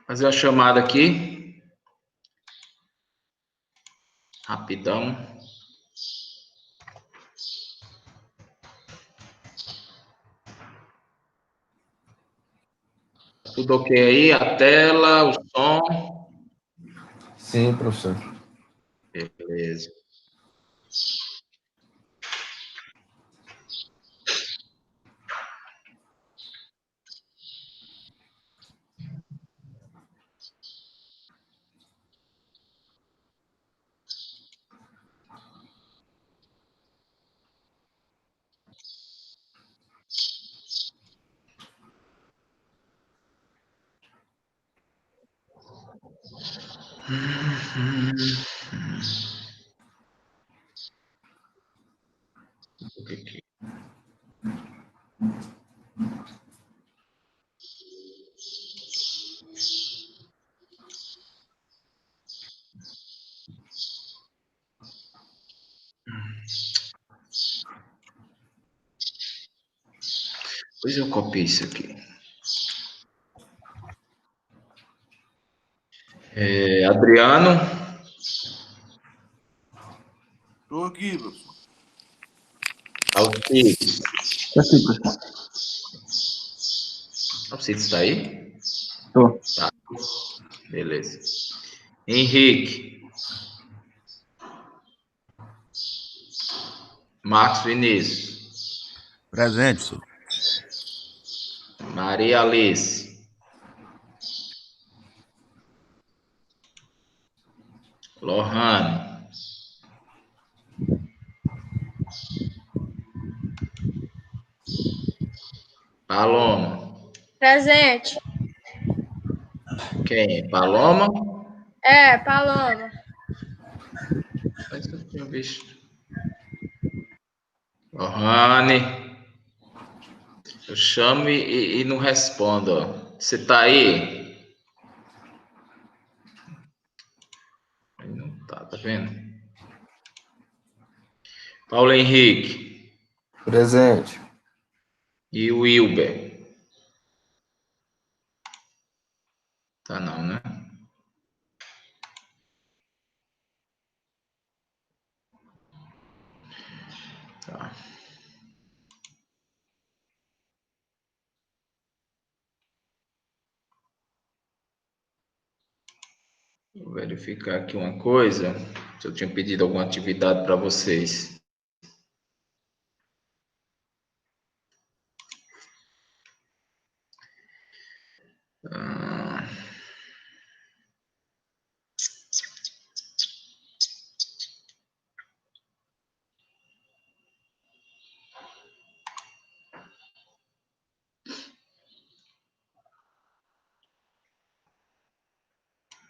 Fazer a chamada aqui. Rapidão. Tudo ok aí? A tela, o som? Sim, professor. Beleza. Depois eu copio isso aqui. Adriano. Estou aqui, professor. Alcides. Aqui, professor. Alcides está aí? Tô. Tá. Beleza. Henrique. Marcos Vinícius. Presente, senhor. Maria Alice. Lohane. Paloma. Presente. Quem? Paloma? Paloma. Mas eu tinha visto. Lohane. Eu chamo e não respondo. Ó. Você tá aí? Não tá vendo? Paulo Henrique. Presente. E o Wilber. Tá não, né? Tá. Vou verificar aqui uma coisa. Se eu tinha pedido alguma atividade para vocês.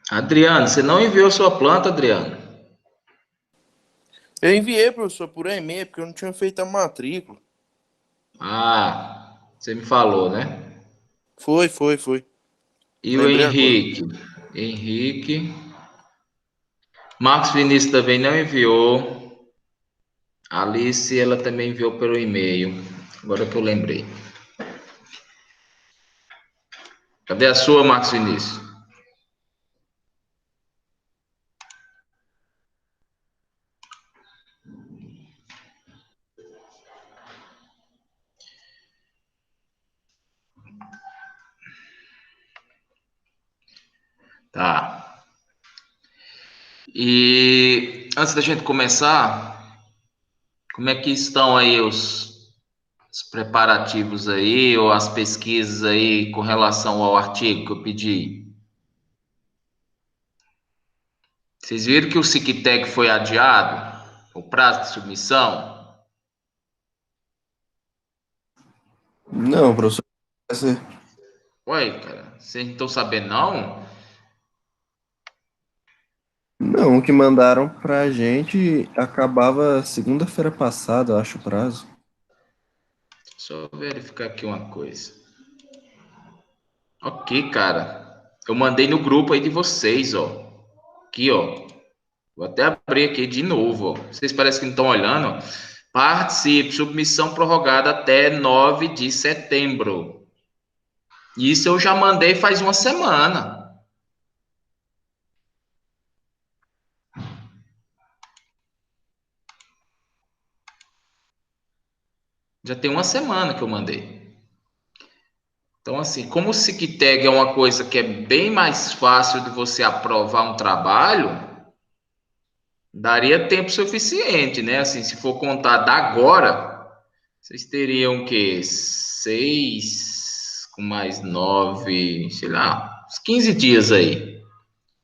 Adriano, você não enviou sua planta, Adriano? Eu enviei, professor, por e-mail, porque eu não tinha feito a matrícula. Ah, você me falou, né? Foi. E o Lembrei agora. Henrique? Henrique. Marcos Vinícius também não enviou. Alice, ela também enviou pelo e-mail. Agora que eu lembrei. Cadê a sua, Marcos Vinícius? Tá. E antes da gente começar, como é que estão aí os preparativos aí, ou as pesquisas aí com relação ao artigo que eu pedi? Vocês viram que o Cictec foi adiado? O prazo de submissão? Não, professor. Ué, cara, vocês não estão sabendo, não? Não, o que mandaram pra gente acabava segunda-feira passada, eu acho o prazo. Só verificar aqui uma coisa. Ok, cara. Eu mandei no grupo aí de vocês, ó. Aqui, ó. Vou até abrir aqui de novo, ó. Vocês parecem que não estão olhando, ó. Participe, submissão prorrogada até 9 de setembro. Isso eu já mandei faz uma semana. Já tem uma semana que eu mandei. Então, assim, como o SICTEG é uma coisa que é bem mais fácil de você aprovar um trabalho, daria tempo suficiente, né? Assim, se for contar da agora, vocês teriam o quê? 6 com mais 9, sei lá, uns 15 dias aí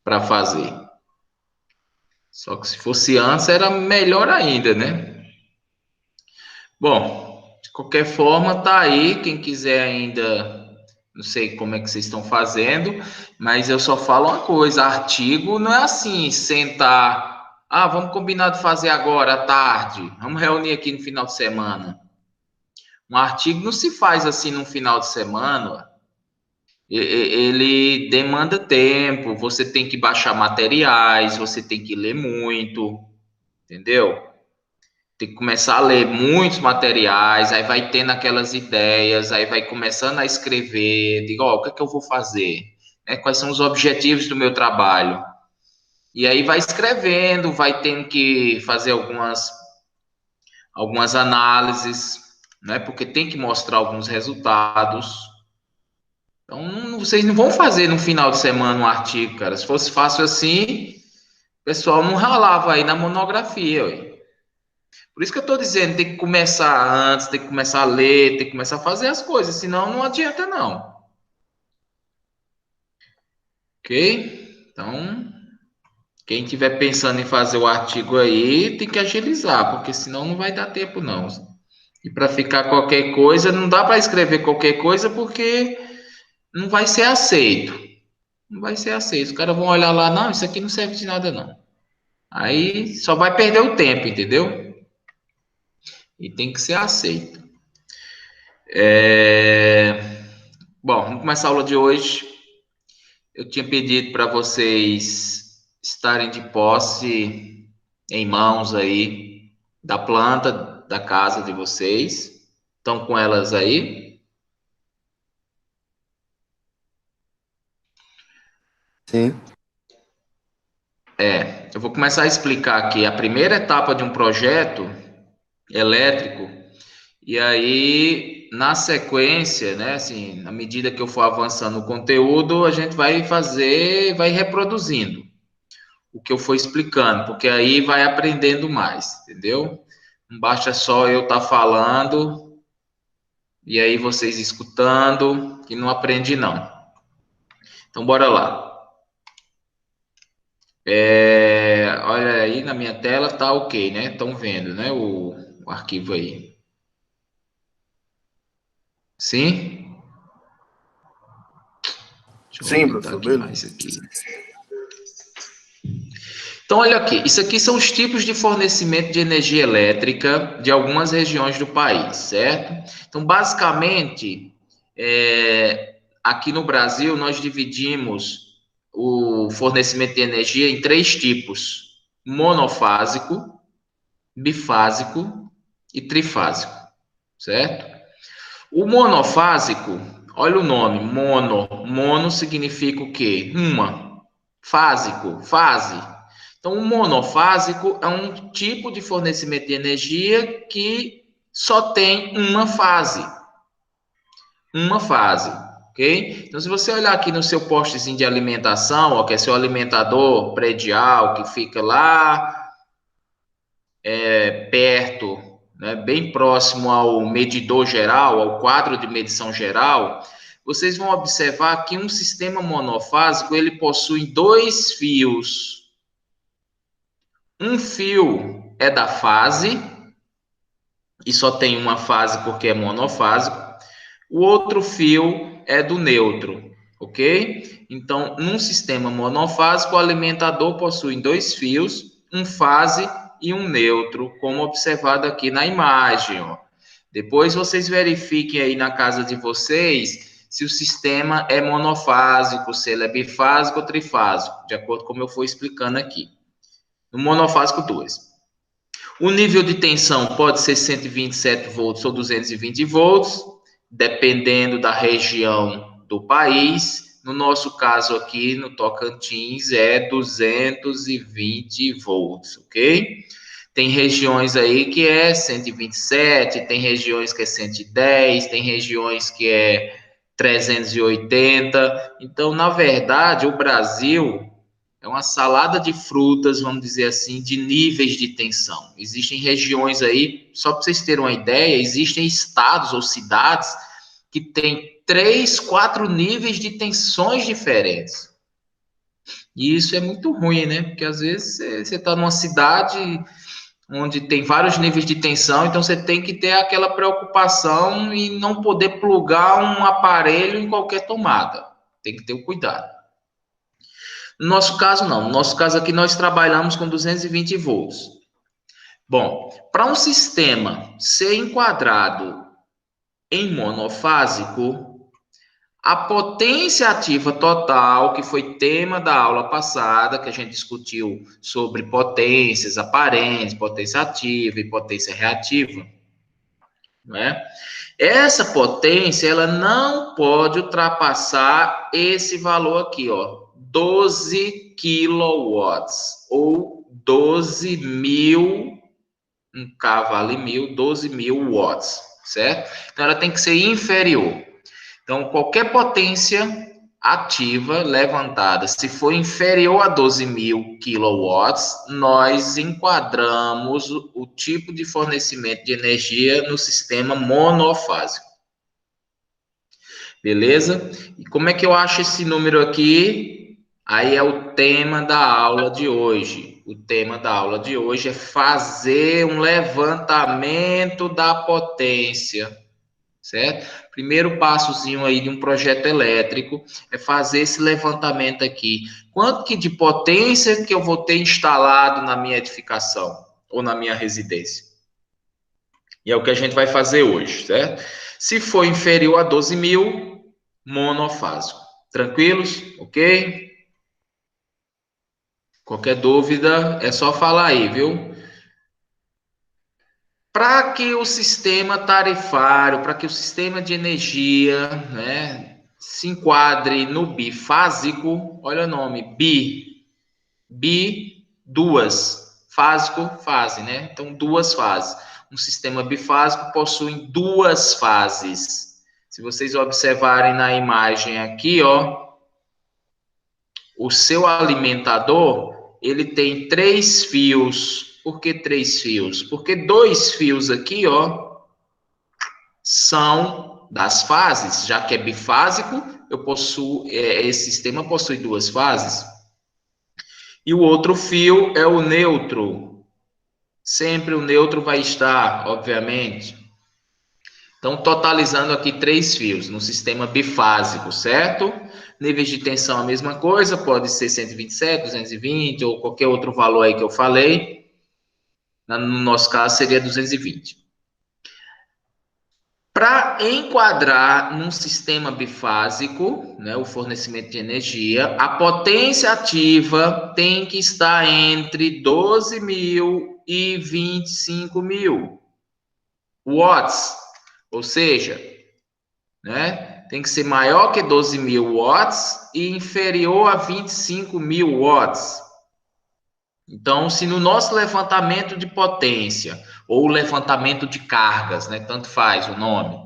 para fazer. Só que se fosse antes era melhor ainda, né? Bom, de qualquer forma, tá aí. Quem quiser ainda, não sei como é que vocês estão fazendo, mas eu só falo uma coisa: artigo não é assim, sentar. Ah, vamos combinar de fazer agora à tarde. Vamos reunir aqui no final de semana. Um artigo não se faz assim no final de semana. Ele demanda tempo. Você tem que baixar materiais, você tem que ler muito, entendeu? Tem que começar a ler muitos materiais, aí vai tendo aquelas ideias, aí vai começando a escrever, digo, ó, o que é que eu vou fazer? Quais são os objetivos do meu trabalho? E aí vai escrevendo, vai tendo que fazer algumas análises, né? Porque tem que mostrar alguns resultados. Então, vocês não vão fazer no final de semana um artigo, cara. Se fosse fácil assim, o pessoal não ralava aí na monografia, ué. Por isso que eu estou dizendo, tem que começar antes, tem que começar a ler, tem que começar a fazer as coisas, senão não adianta não. Ok? Então, quem estiver pensando em fazer o artigo aí, tem que agilizar, porque senão não vai dar tempo não. E para ficar qualquer coisa, não dá para escrever qualquer coisa porque não vai ser aceito. Não vai ser aceito. Os caras vão olhar lá, não, isso aqui não serve de nada não. Aí só vai perder o tempo, entendeu? E tem que ser aceito. Bom, vamos começar a aula de hoje. Eu tinha pedido para vocês estarem de posse em mãos aí da planta da casa de vocês. Estão com elas aí? Sim. Eu vou começar a explicar aqui a primeira etapa de um projeto elétrico. E aí, na sequência, né, assim, na medida que eu for avançando o conteúdo, a gente vai vai reproduzindo o que eu for explicando, porque aí vai aprendendo mais, entendeu? Não basta só eu estar falando e aí vocês escutando, que não aprende não. Então, bora lá. Olha aí na minha tela, tá ok, né? Estão vendo, né? O arquivo aí. Sim? Deixa eu Sim, aumentar professor, aqui beleza. mais aqui. Então, olha aqui, isso aqui são os tipos de fornecimento de energia elétrica de algumas regiões do país, certo? Então, basicamente, aqui no Brasil, nós dividimos o fornecimento de energia em três tipos: monofásico, bifásico e trifásico, certo? O monofásico, olha o nome, mono. Mono significa o quê? Uma. Fásico, fase. Então, o monofásico é um tipo de fornecimento de energia que só tem uma fase. Uma fase, ok? Então, se você olhar aqui no seu postezinho de alimentação, ó, que é seu alimentador predial, que fica lá perto, né, bem próximo ao medidor geral, ao quadro de medição geral, vocês vão observar que um sistema monofásico ele possui dois fios. Um fio é da fase, e só tem uma fase porque é monofásico. O outro fio é do neutro, ok? Então, num sistema monofásico, o alimentador possui dois fios, um fase e um neutro, como observado aqui na imagem, ó. Depois vocês verifiquem aí na casa de vocês se o sistema é monofásico, se ele é bifásico ou trifásico, de acordo com como eu for explicando aqui. No monofásico, 2. O nível de tensão pode ser 127 volts ou 220 volts, dependendo da região do país. No nosso caso aqui, no Tocantins, é 220 volts, ok? Tem regiões aí que é 127, tem regiões que é 110, tem regiões que é 380. Então, na verdade, o Brasil é uma salada de frutas, vamos dizer assim, de níveis de tensão. Existem regiões aí, só para vocês terem uma ideia, existem estados ou cidades que têm 3, 4 níveis de tensões diferentes. E isso é muito ruim, né? Porque às vezes você está numa cidade onde tem vários níveis de tensão, então você tem que ter aquela preocupação em não poder plugar um aparelho em qualquer tomada. Tem que ter o cuidado. No nosso caso, não. No nosso caso aqui, nós trabalhamos com 220 volts. Bom, para um sistema ser enquadrado em monofásico, a potência ativa total, que foi tema da aula passada, que a gente discutiu sobre potências aparentes, potência ativa e potência reativa, não é? Essa potência, ela não pode ultrapassar esse valor aqui, ó, 12 quilowatts, ou 12.000, um K vale 1.000, 12.000 watts, certo? Então, ela tem que ser inferior. Então, qualquer potência ativa levantada, se for inferior a 12.000 quilowatts, nós enquadramos o tipo de fornecimento de energia no sistema monofásico. Beleza? E como é que eu acho esse número aqui? Aí é o tema da aula de hoje. O tema da aula de hoje é fazer um levantamento da potência, certo? Primeiro passozinho aí de um projeto elétrico é fazer esse levantamento aqui. Quanto que de potência que eu vou ter instalado na minha edificação ou na minha residência? E é o que a gente vai fazer hoje, certo? Se for inferior a 12.000, monofásico. Tranquilos? Ok? Qualquer dúvida é só falar aí, viu? Para que o sistema tarifário, para que o sistema de energia, né, se enquadre no bifásico, olha o nome, duas, fásico, fase, né? Então, duas fases. Um sistema bifásico possui duas fases. Se vocês observarem na imagem aqui, ó, o seu alimentador, ele tem 3 fios. Por que 3 fios? Porque 2 fios aqui, ó, são das fases, já que é bifásico, esse sistema possui 2 fases. E o outro fio é o neutro. Sempre o neutro vai estar, obviamente. Então, totalizando aqui 3 fios no sistema bifásico, certo? Níveis de tensão a mesma coisa, pode ser 127, 220 ou qualquer outro valor aí que eu falei. No nosso caso, seria 220. Para enquadrar num sistema bifásico, né, o fornecimento de energia, a potência ativa tem que estar entre 12.000 e 25.000 watts. Ou seja, né, tem que ser maior que 12.000 watts e inferior a 25.000 watts. Então, se no nosso levantamento de potência ou levantamento de cargas, né, tanto faz o nome,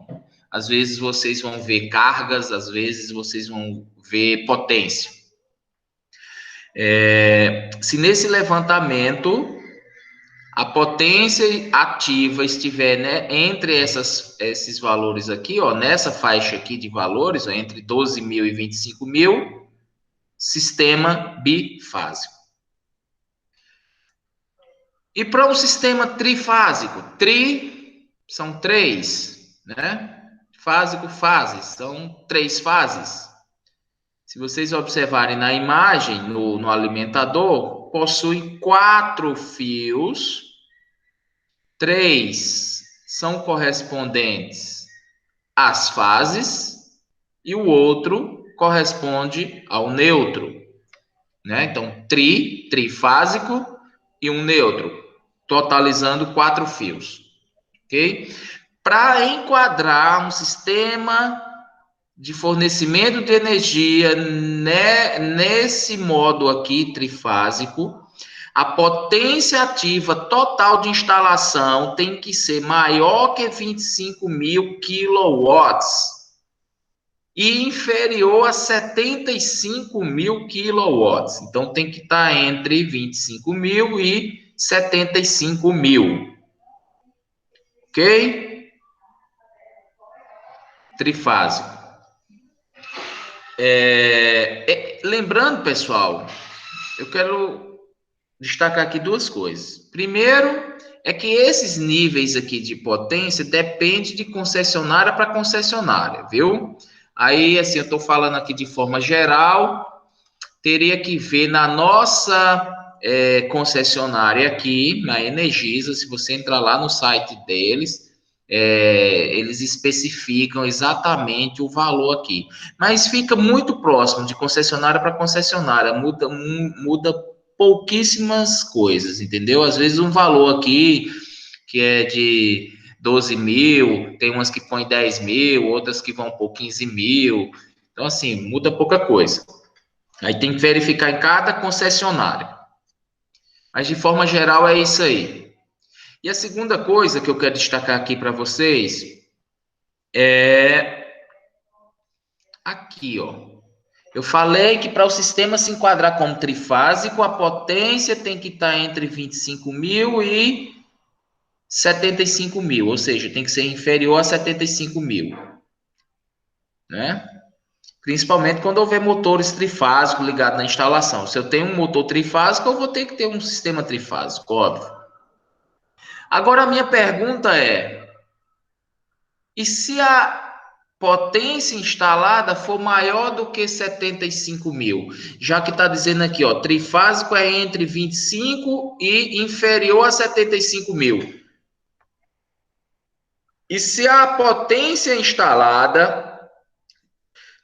às vezes vocês vão ver cargas, às vezes vocês vão ver potência. Se nesse levantamento a potência ativa estiver, né, entre esses valores aqui, ó, nessa faixa aqui de valores, ó, entre 12.000 e 25.000, sistema bifásico. E para um sistema trifásico, são 3, né? Fásico, fases, são 3 fases. Se vocês observarem na imagem, no alimentador, possui 4 fios, 3 são correspondentes às fases e o outro corresponde ao neutro, né? Então, trifásico e um neutro, totalizando 4 fios, ok? Para enquadrar um sistema de fornecimento de energia, né, nesse modo aqui, trifásico, A potência ativa total de instalação tem que ser maior que 25.000 quilowatts e inferior a 75.000 quilowatts. Então, tem que estar entre 25.000 e 75.000. Ok? Trifásico. Lembrando, pessoal, eu quero destacar aqui duas coisas. Primeiro, é que esses níveis aqui de potência dependem de concessionária para concessionária, viu? Aí, assim, eu estou falando aqui de forma geral, teria que ver na nossa concessionária aqui, na Energisa, se você entrar lá no site deles, eles especificam exatamente o valor aqui. Mas fica muito próximo de concessionária para concessionária, muda pouquíssimas coisas, entendeu? Às vezes um valor aqui que é de 12.000, tem umas que põem 10.000, outras que vão por 15.000. Então, assim, muda pouca coisa. Aí tem que verificar em cada concessionária. Mas, de forma geral, é isso aí. E a segunda coisa que eu quero destacar aqui para vocês é aqui, ó. Eu falei que para o sistema se enquadrar como trifásico, a potência tem que estar entre 25.000 e 75.000, ou seja, tem que ser inferior a 75.000, né? Principalmente quando houver motores trifásicos ligados na instalação. Se eu tenho um motor trifásico, eu vou ter que ter um sistema trifásico, óbvio. Agora, a minha pergunta é, e se a potência instalada for maior do que 75.000? Já que está dizendo aqui, ó, trifásico é entre 25 e inferior a 75.000. E se a potência instalada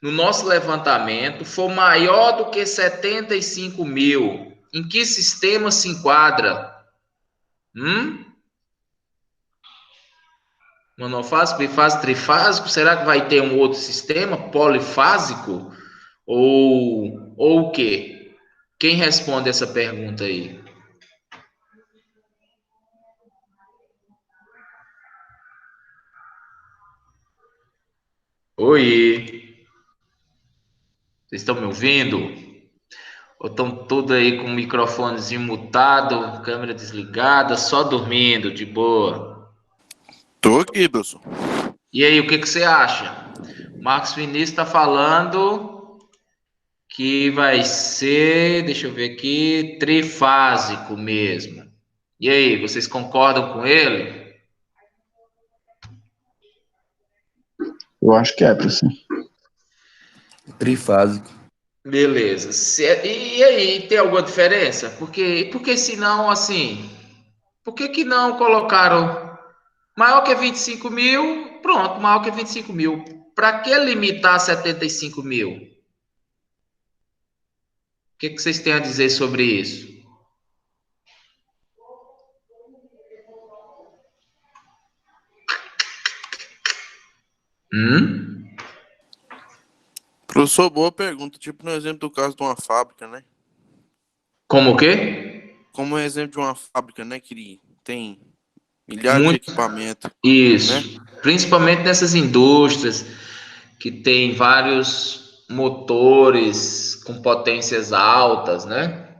no nosso levantamento for maior do que 75.000, em que sistema se enquadra? Monofásico, bifásico, trifásico? Será que vai ter um outro sistema polifásico? Ou o quê? Quem responde essa pergunta aí? Oi! Vocês estão me ouvindo? Ou estão todos aí com o microfonezinho mutado, câmera desligada, só dormindo, de boa? Tô aqui, Wilson. E aí, o que você acha? Marcos Vinícius está falando que vai ser, deixa eu ver aqui, trifásico mesmo. E aí, vocês concordam com ele? Eu acho que é, professor. Trifásico. Beleza. E aí, tem alguma diferença? Porque senão, assim, por que não colocaram maior que 25.000? Pronto, maior que 25.000. Para que limitar 75.000? O que vocês têm a dizer sobre isso? Professor, boa pergunta. Tipo no exemplo do caso de uma fábrica, né? Como o quê? Como um exemplo de uma fábrica, né? Que tem milhares de equipamentos. Isso. Né? Principalmente nessas indústrias que tem vários motores com potências altas, né?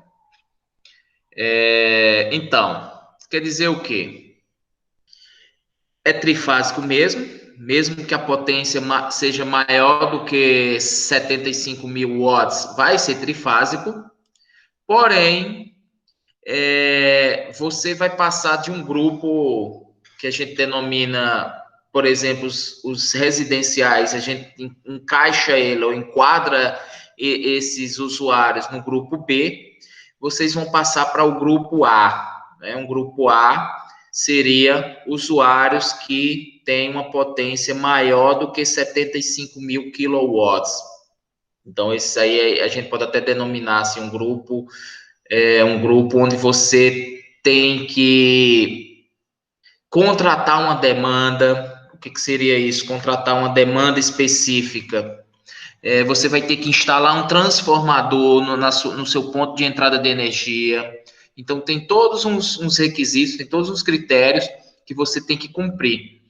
Então, quer dizer o quê? É trifásico mesmo que a potência seja maior do que 75.000 watts, vai ser trifásico, porém, você vai passar de um grupo que a gente denomina, por exemplo, os residenciais, a gente encaixa ele ou enquadra esses usuários no grupo B, vocês vão passar para o grupo A, né? Um grupo A seria usuários que têm uma potência maior do que 75.000 quilowatts. Então, esse aí a gente pode até denominar assim, um grupo onde você tem que contratar uma demanda. O que seria isso? Contratar uma demanda específica. Você vai ter que instalar um transformador no seu ponto de entrada de energia. Então, tem todos uns requisitos, tem todos os critérios que você tem que cumprir.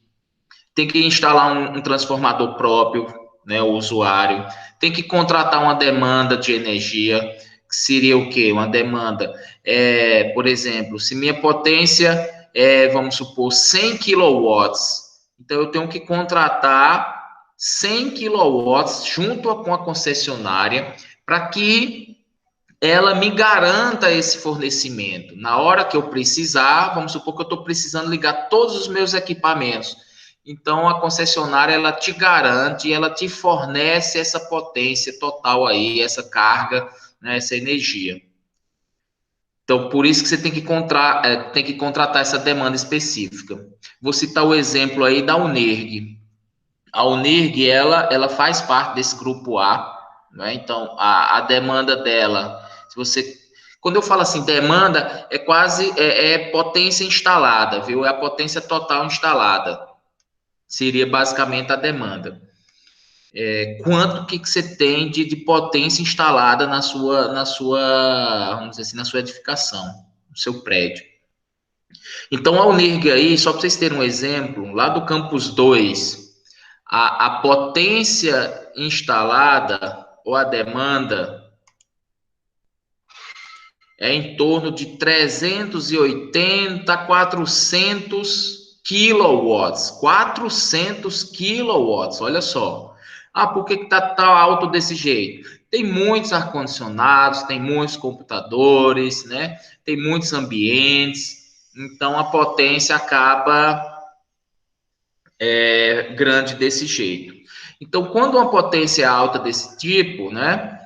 Tem que instalar um transformador próprio, né, o usuário. Tem que contratar uma demanda de energia, que seria o quê? Uma demanda, por exemplo, se minha potência vamos supor, 100 quilowatts, então eu tenho que contratar 100 quilowatts junto com a concessionária para que ela me garanta esse fornecimento. Na hora que eu precisar, vamos supor que eu estou precisando ligar todos os meus equipamentos. Então, a concessionária, ela te garante, ela te fornece essa potência total aí, essa carga, né, essa energia. Então, por isso que você tem que contratar essa demanda específica. Vou citar o exemplo aí da Unerg. A Unerg, ela faz parte desse grupo A, né? Então, a demanda dela, se você... Quando eu falo assim, demanda, é quase potência instalada, viu? É a potência total instalada. Seria basicamente a demanda. Quanto que você tem de potência instalada na sua, vamos dizer assim, na sua edificação, no seu prédio. Então, a Unerg aí, só para vocês terem um exemplo, lá do Campus 2, a potência instalada ou a demanda é em torno de 380 a 400 quilowatts. 400 quilowatts, olha só. Por que está tão alto desse jeito? Tem muitos ar-condicionados, tem muitos computadores, né? Tem muitos ambientes. Então, a potência acaba grande desse jeito. Então, quando uma potência é alta desse tipo, né?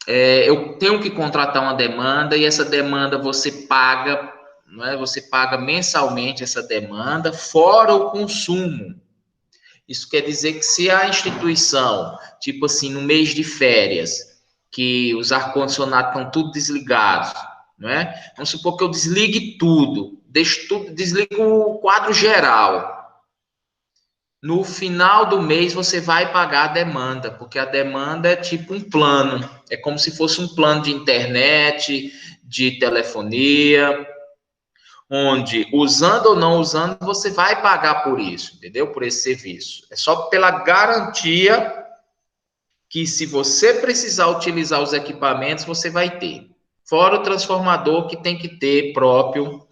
Eu tenho que contratar uma demanda e essa demanda você paga, não é? Você paga mensalmente essa demanda, fora o consumo. Isso quer dizer que se a instituição, tipo assim, no mês de férias, que os ar-condicionados estão tudo desligados, não é? Vamos supor que eu desligue tudo, desligo o quadro geral. No final do mês você vai pagar a demanda, porque a demanda é tipo um plano, é como se fosse um plano de internet, de telefonia, onde, usando ou não usando, você vai pagar por isso, entendeu? Por esse serviço. É só pela garantia que, se você precisar utilizar os equipamentos, você vai ter. Fora o transformador que tem que ter próprio,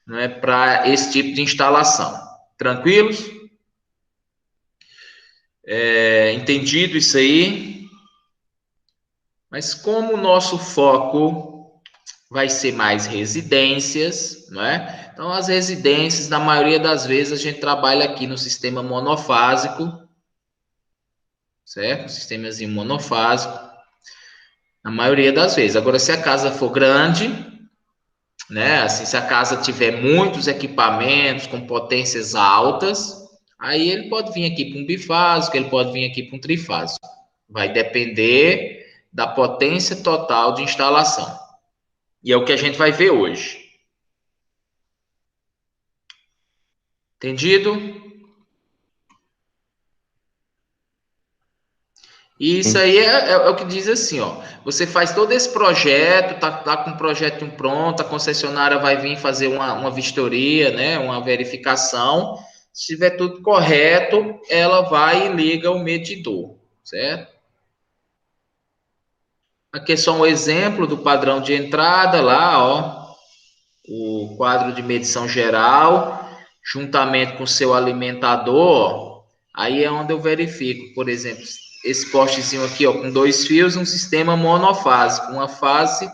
né, para esse tipo de instalação. Tranquilos? Entendido isso aí? Mas como o nosso foco vai ser mais residências, não é? Então, as residências, na maioria das vezes, a gente trabalha aqui no sistema monofásico, certo? Sistemazinho monofásico, na maioria das vezes. Agora, se a casa for grande, né? Assim, se a casa tiver muitos equipamentos com potências altas, aí ele pode vir aqui para um bifásico, ele pode vir aqui para um trifásico. Vai depender da potência total de instalação. E é o que a gente vai ver hoje. Entendido? E isso aí é o que diz assim, ó. Você faz todo esse projeto, tá com o projeto pronto, a concessionária vai vir fazer uma vistoria, né? Uma verificação. Se tiver tudo correto, ela vai e liga o medidor, certo? Aqui é só um exemplo do padrão de entrada lá, ó. O quadro de medição geral, juntamente com o seu alimentador, aí é onde eu verifico, por exemplo, esse postezinho aqui, ó, com 2 fios, um sistema monofásico, uma fase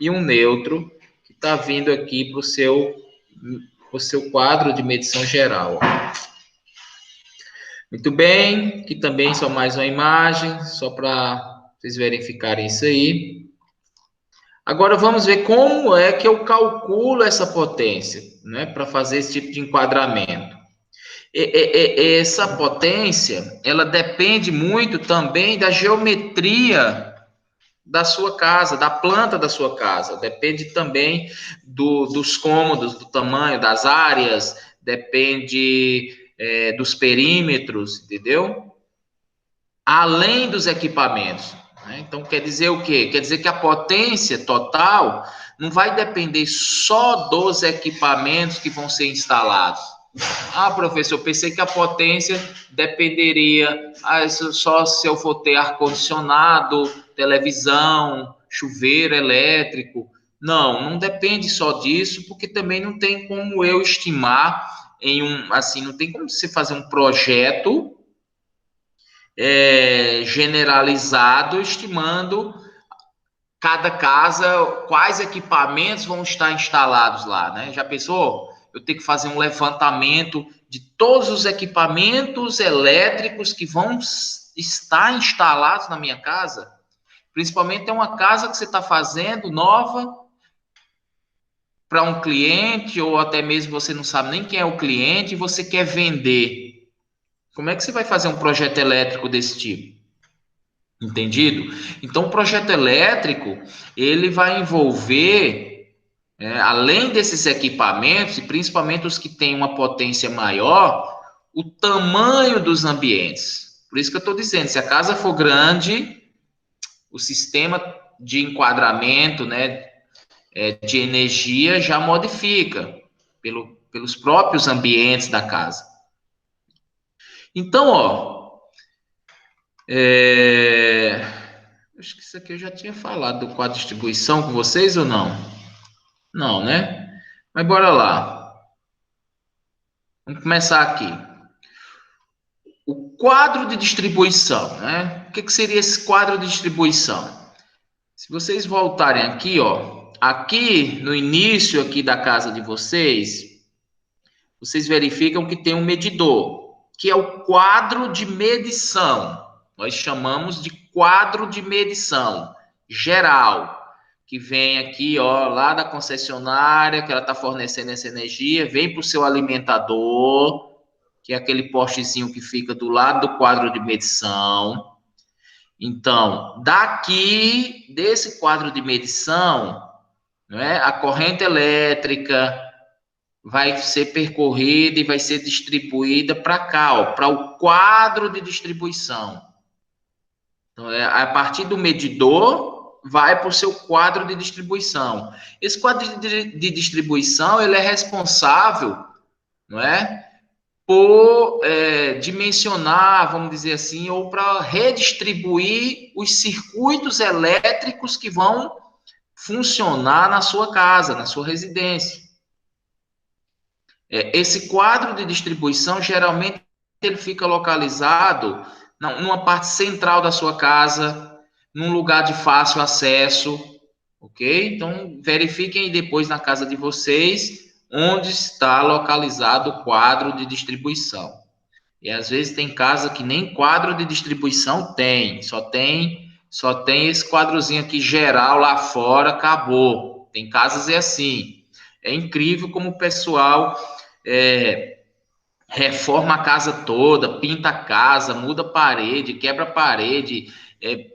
e um neutro, que está vindo aqui para o seu quadro de medição geral. Ó. Muito bem, aqui também só mais uma imagem, só para vocês verificarem isso aí. Agora vamos ver como é que eu calculo essa potência, né, para fazer esse tipo de enquadramento. Essa potência, ela depende muito também da geometria da sua casa, da planta da sua casa. Depende também dos cômodos, do tamanho das áreas, depende dos perímetros, entendeu? Além dos equipamentos. né? Então, quer dizer o quê? Quer dizer que a potência total não vai depender só dos equipamentos que vão ser instalados. Ah, professor, eu pensei que a potência dependeria só se eu for ter ar-condicionado, televisão, chuveiro elétrico. Não, não depende só disso, porque também não tem como eu estimar não tem como você fazer um projeto generalizado, estimando cada casa, quais equipamentos vão estar instalados lá, né? Já pensou? Eu tenho que fazer um levantamento de todos os equipamentos elétricos que vão estar instalados na minha casa? Principalmente é uma casa que você está fazendo nova para um cliente, ou até mesmo você não sabe nem quem é o cliente e você quer vender. Como é que você vai fazer um projeto elétrico desse tipo? Entendido? Então, o projeto elétrico, ele vai envolver, além desses equipamentos, e principalmente os que têm uma potência maior, o tamanho dos ambientes. Por isso que eu estou dizendo, se a casa for grande, o sistema de enquadramento, né, de energia já modifica pelos próprios ambientes da casa. Então, acho que isso aqui eu já tinha falado do quadro de distribuição com vocês ou não? Não, né? Mas bora lá. Vamos começar aqui. O quadro de distribuição, né? O que seria esse quadro de distribuição? Se vocês voltarem aqui, aqui no início aqui da casa de vocês verificam que tem um medidor, que é o quadro de medição. Nós chamamos de quadro de medição geral, que vem aqui, lá da concessionária, que ela está fornecendo essa energia, vem para o seu alimentador, que é aquele postezinho que fica do lado do quadro de medição. Então, daqui, desse quadro de medição, né, a corrente elétrica vai ser percorrida e vai ser distribuída para cá, para o quadro de distribuição. Então, a partir do medidor, vai para o seu quadro de distribuição. Esse quadro de distribuição, ele é responsável, não é, por dimensionar, vamos dizer assim, ou para redistribuir os circuitos elétricos que vão funcionar na sua casa, na sua residência. Esse quadro de distribuição, geralmente, ele fica localizado numa parte central da sua casa, num lugar de fácil acesso, ok? Então, verifiquem depois na casa de vocês onde está localizado o quadro de distribuição. E às vezes tem casa que nem quadro de distribuição tem, só tem esse quadrozinho aqui geral lá fora, acabou. Tem casas assim. É incrível como o pessoal reforma a casa toda, pinta a casa, muda a parede, quebra a parede,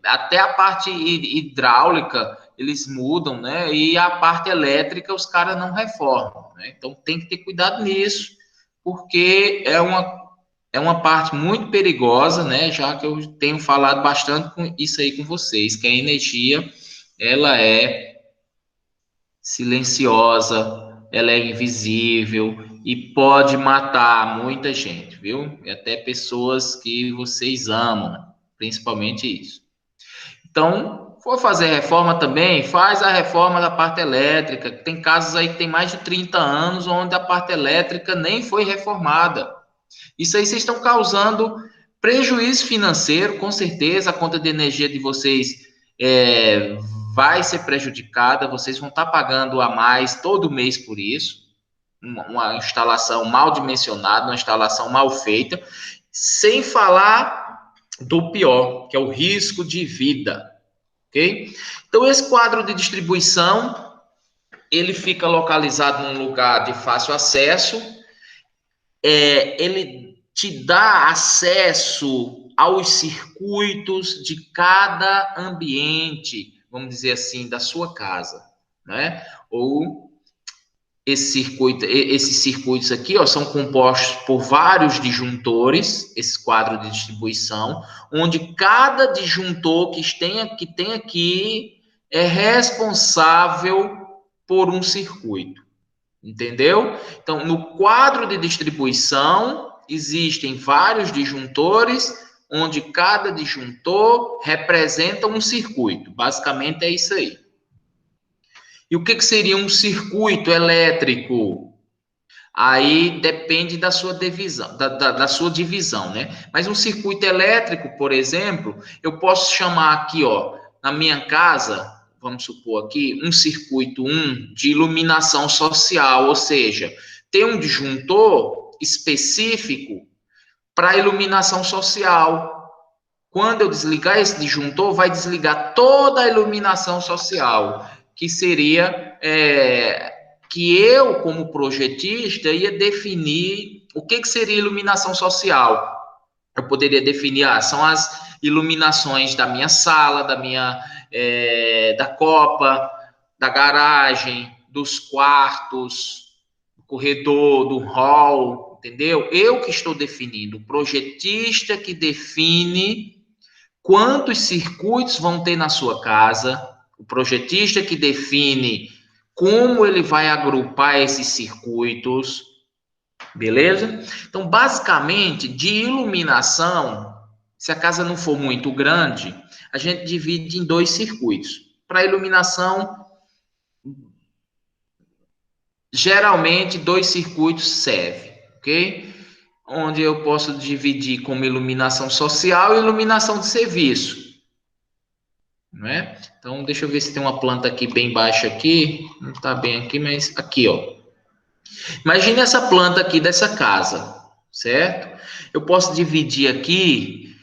até a parte hidráulica eles mudam, né? E a parte elétrica os caras não reformam, né? Então tem que ter cuidado nisso, porque é uma parte muito perigosa, né? Já que eu tenho falado bastante com isso aí com vocês, que a energia ela é silenciosa, ela é invisível e pode matar muita gente, viu? E até pessoas que vocês amam, principalmente isso. Então, for fazer reforma também, faz a reforma da parte elétrica. Tem casos aí que tem mais de 30 anos onde a parte elétrica nem foi reformada. Isso aí vocês estão causando prejuízo financeiro, com certeza a conta de energia de vocês vai ser prejudicada, vocês vão estar pagando a mais todo mês por isso, uma instalação mal dimensionada, uma instalação mal feita, sem falar do pior, que é o risco de vida, ok? Então, esse quadro de distribuição, ele fica localizado num lugar de fácil acesso, ele te dá acesso aos circuitos de cada ambiente, vamos dizer assim, da sua casa, né? Ou esses circuitos aqui, ó, são compostos por vários disjuntores, esse quadro de distribuição, onde cada disjuntor que tem aqui é responsável por um circuito. Entendeu? Então, no quadro de distribuição, existem vários disjuntores, onde cada disjuntor representa um circuito. Basicamente é isso aí. E o que seria um circuito elétrico? Aí depende da sua divisão, da sua divisão, né? Mas um circuito elétrico, por exemplo, eu posso chamar aqui, ó, na minha casa, vamos supor aqui, um circuito 1 de iluminação social, ou seja, tem um disjuntor específico para iluminação social. Quando eu desligar esse disjuntor, vai desligar toda a iluminação social, que seria que eu, como projetista, ia definir o que seria iluminação social. Eu poderia definir, são as iluminações da minha sala, da copa, da garagem, dos quartos, do corredor, do hall, entendeu? Eu que estou definindo, o projetista que define quantos circuitos vão ter na sua casa, o projetista que define como ele vai agrupar esses circuitos, beleza? Então, basicamente, de iluminação, se a casa não for muito grande, a gente divide em 2 circuitos. Para iluminação, geralmente 2 circuitos servem, ok? Onde eu posso dividir como iluminação social e iluminação de serviço. Não é? Então, deixa eu ver se tem uma planta aqui bem baixa aqui. Não está bem aqui, mas aqui, ó. Imagine essa planta aqui dessa casa, certo? Eu posso dividir aqui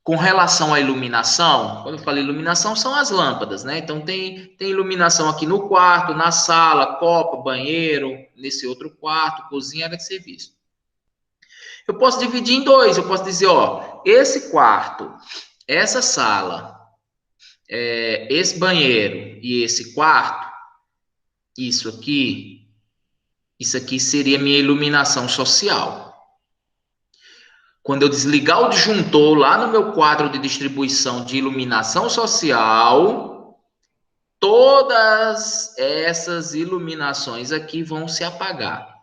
com relação à iluminação. Quando eu falo iluminação, são as lâmpadas, né? Então, tem iluminação aqui no quarto, na sala, copa, banheiro, nesse outro quarto, cozinha, área de serviço. Eu posso dividir em 2. Eu posso dizer, ó, esse quarto, essa sala, esse banheiro e esse quarto, isso aqui seria minha iluminação social. Quando eu desligar o disjuntor lá no meu quadro de distribuição de iluminação social, todas essas iluminações aqui vão se apagar.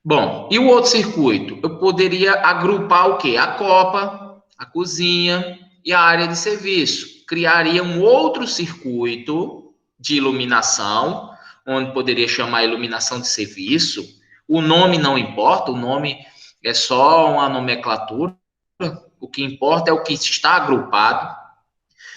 Bom, e o outro circuito? Eu poderia agrupar o quê? A copa, a cozinha e a área de serviço. Criaria um outro circuito de iluminação, onde poderia chamar iluminação de serviço. O nome não importa, o nome é só uma nomenclatura. O que importa é o que está agrupado,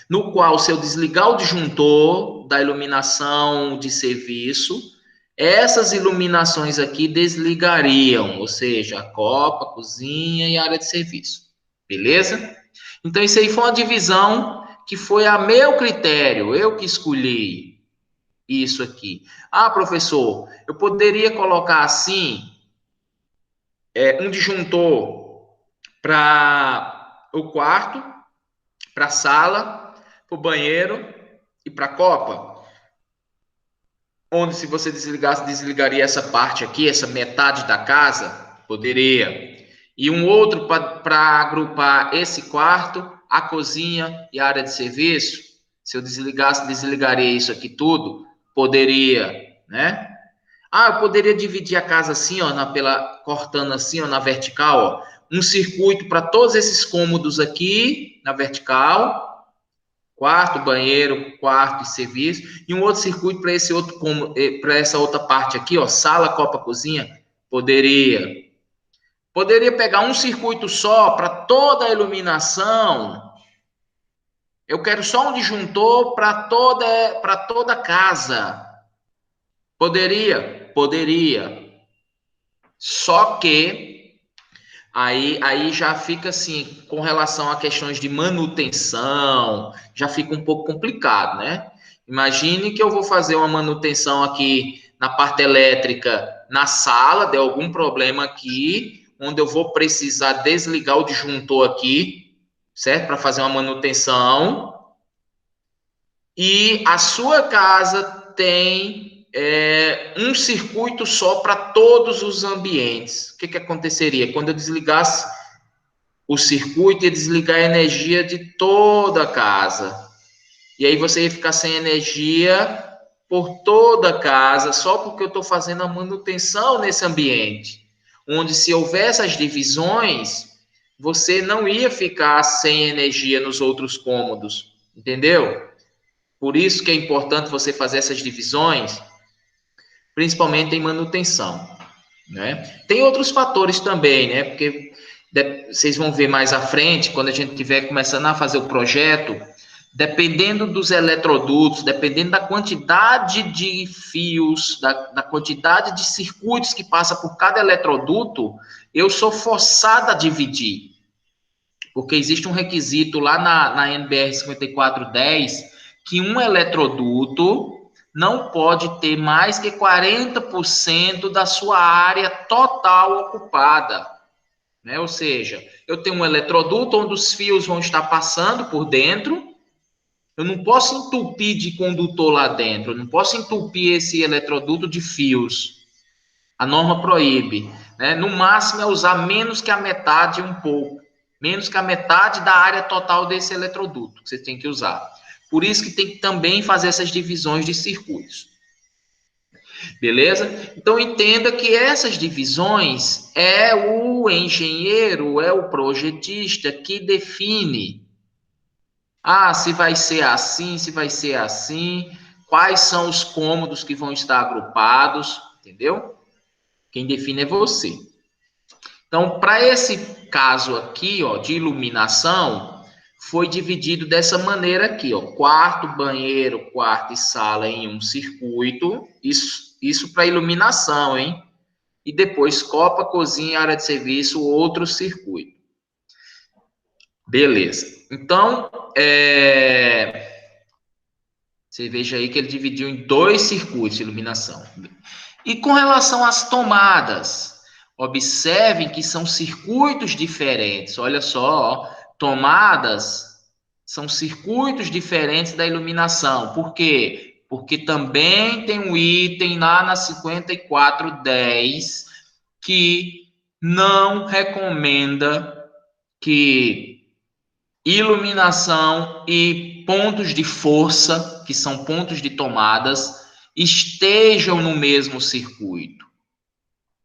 no qual, se eu desligar o disjuntor da iluminação de serviço, essas iluminações aqui desligariam, ou seja, a copa, a cozinha e a área de serviço. Beleza? Então, isso aí foi uma divisão que foi a meu critério, eu que escolhi isso aqui. Ah, professor, eu poderia colocar assim, um disjuntor para o quarto, para a sala, para o banheiro e para a copa, onde se você desligasse, desligaria essa parte aqui, essa metade da casa, poderia. E um outro para agrupar esse quarto, a cozinha e a área de serviço. Se eu desligasse, desligaria isso aqui tudo, poderia, né? Ah, eu poderia dividir a casa assim, ó, cortando assim, ó, na vertical, ó, um circuito para todos esses cômodos aqui, na vertical, quarto, banheiro, quarto e serviço, e um outro circuito para esse outro para essa outra parte aqui, ó, sala, copa, cozinha, poderia. Poderia pegar um circuito só para toda a iluminação. Eu quero só um disjuntor para toda a casa. Poderia. Só que aí já fica assim, com relação a questões de manutenção, já fica um pouco complicado, né? Imagine que eu vou fazer uma manutenção aqui na parte elétrica na sala, deu algum problema aqui, onde eu vou precisar desligar o disjuntor aqui, certo? Para fazer uma manutenção. E a sua casa tem um circuito só para todos os ambientes. O que aconteceria? Quando eu desligasse o circuito, ia desligar a energia de toda a casa. E aí você ia ficar sem energia por toda a casa, só porque eu estou fazendo a manutenção nesse ambiente. Onde, se houver essas divisões, você não ia ficar sem energia nos outros cômodos. Entendeu? Por isso que é importante você fazer essas divisões, principalmente em manutenção, né? Tem outros fatores também, né? Porque vocês vão ver mais à frente, quando a gente estiver começando a fazer o projeto, dependendo dos eletrodutos, dependendo da quantidade de fios, da quantidade de circuitos que passa por cada eletroduto, eu sou forçado a dividir. Porque existe um requisito lá na NBR 5410 que um eletroduto não pode ter mais que 40% da sua área total ocupada, né? Ou seja, eu tenho um eletroduto onde os fios vão estar passando por dentro, eu não posso entupir de condutor lá dentro, eu não posso entupir esse eletroduto de fios. A norma proíbe, né? No máximo é usar menos que a metade, um pouco. Menos que a metade da área total desse eletroduto que você tem que usar. Por isso que tem que também fazer essas divisões de circuitos. Beleza? Então entenda que essas divisões é o engenheiro, é o projetista que define. Ah, se vai ser assim, se vai ser assim, quais são os cômodos que vão estar agrupados, entendeu? Quem define é você. Então, para esse caso aqui, ó, de iluminação, foi dividido dessa maneira aqui, ó, quarto, banheiro, quarto e sala em um circuito, isso para iluminação, hein? E depois copa, cozinha, área de serviço, outro circuito. Beleza. Então, você veja aí que ele dividiu em 2 circuitos de iluminação. E com relação às tomadas, observem que são circuitos diferentes. Olha só, ó, tomadas são circuitos diferentes da iluminação. Por quê? Porque também tem um item lá na 5410 que não recomenda que iluminação e pontos de força, que são pontos de tomadas, estejam no mesmo circuito,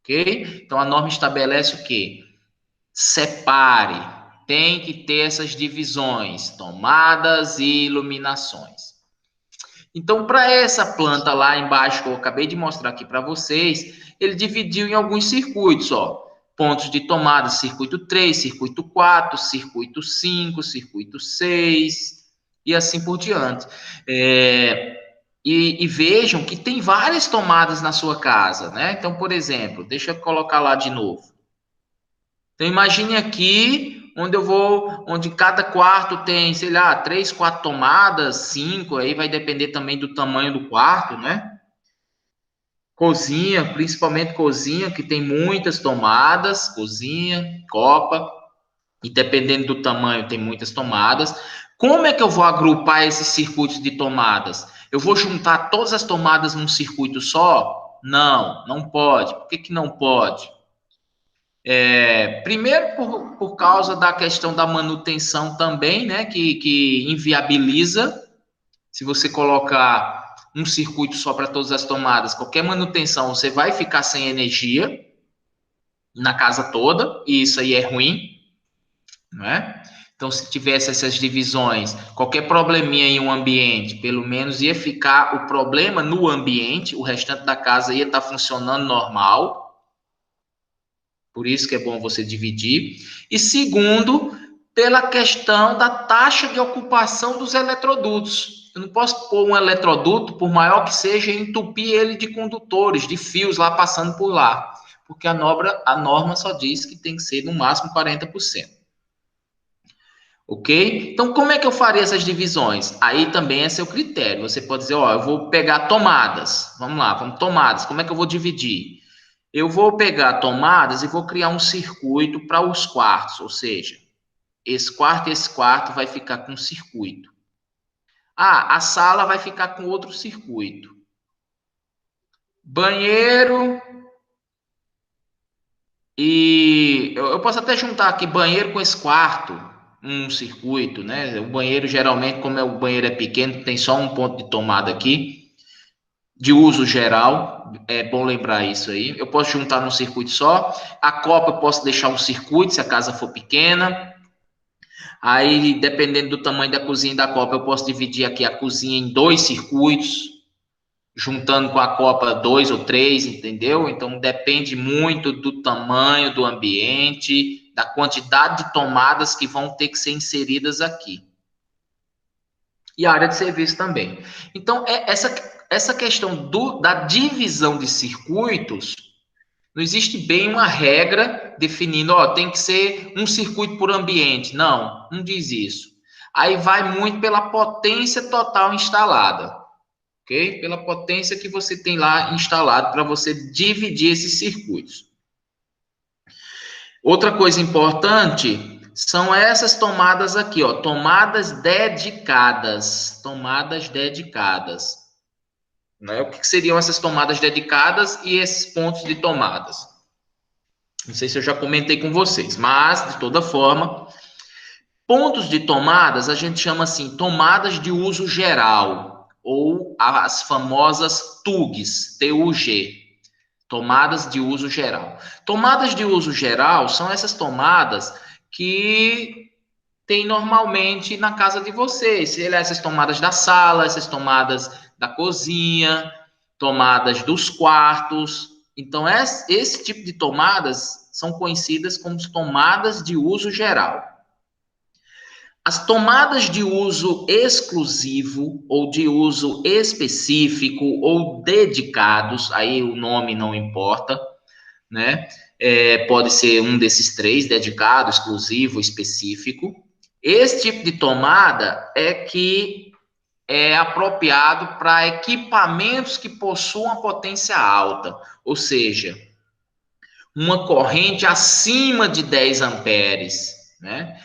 ok? Então a norma estabelece o quê? Separe, tem que ter essas divisões, tomadas e iluminações. Então, para essa planta lá embaixo que eu acabei de mostrar aqui para vocês, ele dividiu em alguns circuitos, ó. Pontos de tomada, circuito 3, circuito 4, circuito 5, circuito 6 e assim por diante. E vejam que tem várias tomadas na sua casa, né? Então, por exemplo, deixa eu colocar lá de novo. Então, imagine aqui onde cada quarto tem, sei lá, 3, 4 tomadas, 5, aí vai depender também do tamanho do quarto, né? Cozinha, principalmente cozinha, que tem muitas tomadas, cozinha, copa, e dependendo do tamanho tem muitas tomadas. Como é que eu vou agrupar esses circuitos de tomadas? Eu vou juntar todas as tomadas num circuito só? Não, não pode. Por que não pode? Primeiro, por causa da questão da manutenção também, né? Que inviabiliza. Se você colocar um circuito só para todas as tomadas, qualquer manutenção, você vai ficar sem energia na casa toda, e isso aí é ruim, não é? Então, se tivesse essas divisões, qualquer probleminha em um ambiente, pelo menos ia ficar o problema no ambiente, o restante da casa ia estar funcionando normal. Por isso que é bom você dividir. E segundo, pela questão da taxa de ocupação dos eletrodutos. Eu não posso pôr um eletroduto, por maior que seja, e entupir ele de condutores, de fios lá passando por lá. Porque a norma só diz que tem que ser no máximo 40%. Ok? Então, como é que eu faria essas divisões? Aí também é seu critério. Você pode dizer, ó, eu vou pegar tomadas. Vamos lá, vamos tomadas. Como é que eu vou dividir? Eu vou pegar tomadas e vou criar um circuito para os quartos, ou seja, esse quarto vai ficar com um circuito. Ah, a sala vai ficar com outro circuito. banheiro e eu posso até juntar aqui banheiro com esse quarto, um circuito, né? O banheiro geralmente, como o banheiro é pequeno, tem só um ponto de tomada aqui, de uso geral, é bom lembrar isso aí. Eu posso juntar num circuito só. A copa eu posso deixar um circuito se a casa for pequena. Aí, dependendo do tamanho da cozinha e da copa, eu posso dividir aqui a cozinha em 2 circuitos, juntando com a copa 2 ou 3, entendeu? Então, depende muito do tamanho do ambiente, da quantidade de tomadas que vão ter que ser inseridas aqui. E a área de serviço também. Então, essa questão da divisão de circuitos, não existe bem uma regra definindo, ó, tem que ser um circuito por ambiente. Não, não diz isso. Aí vai muito pela potência total instalada, ok? Pela potência que você tem lá instalado para você dividir esses circuitos. Outra coisa importante são essas tomadas aqui, ó, tomadas dedicadas. Tomadas dedicadas. Né? O que seriam essas tomadas dedicadas e esses pontos de tomadas? Não sei se eu já comentei com vocês, mas, de toda forma, pontos de tomadas a gente chama assim, tomadas de uso geral, ou as famosas TUGs, TUG, tomadas de uso geral. Tomadas de uso geral são essas tomadas que tem normalmente na casa de vocês. Essas tomadas da sala, essas tomadas da cozinha, tomadas dos quartos. Então, esse tipo de tomadas são conhecidas como tomadas de uso geral. As tomadas de uso exclusivo ou de uso específico ou dedicados, aí o nome não importa, né? Pode ser um desses 3, dedicado, exclusivo, específico. Esse tipo de tomada é que é apropriado para equipamentos que possuam potência alta, ou seja, uma corrente acima de 10 amperes, né?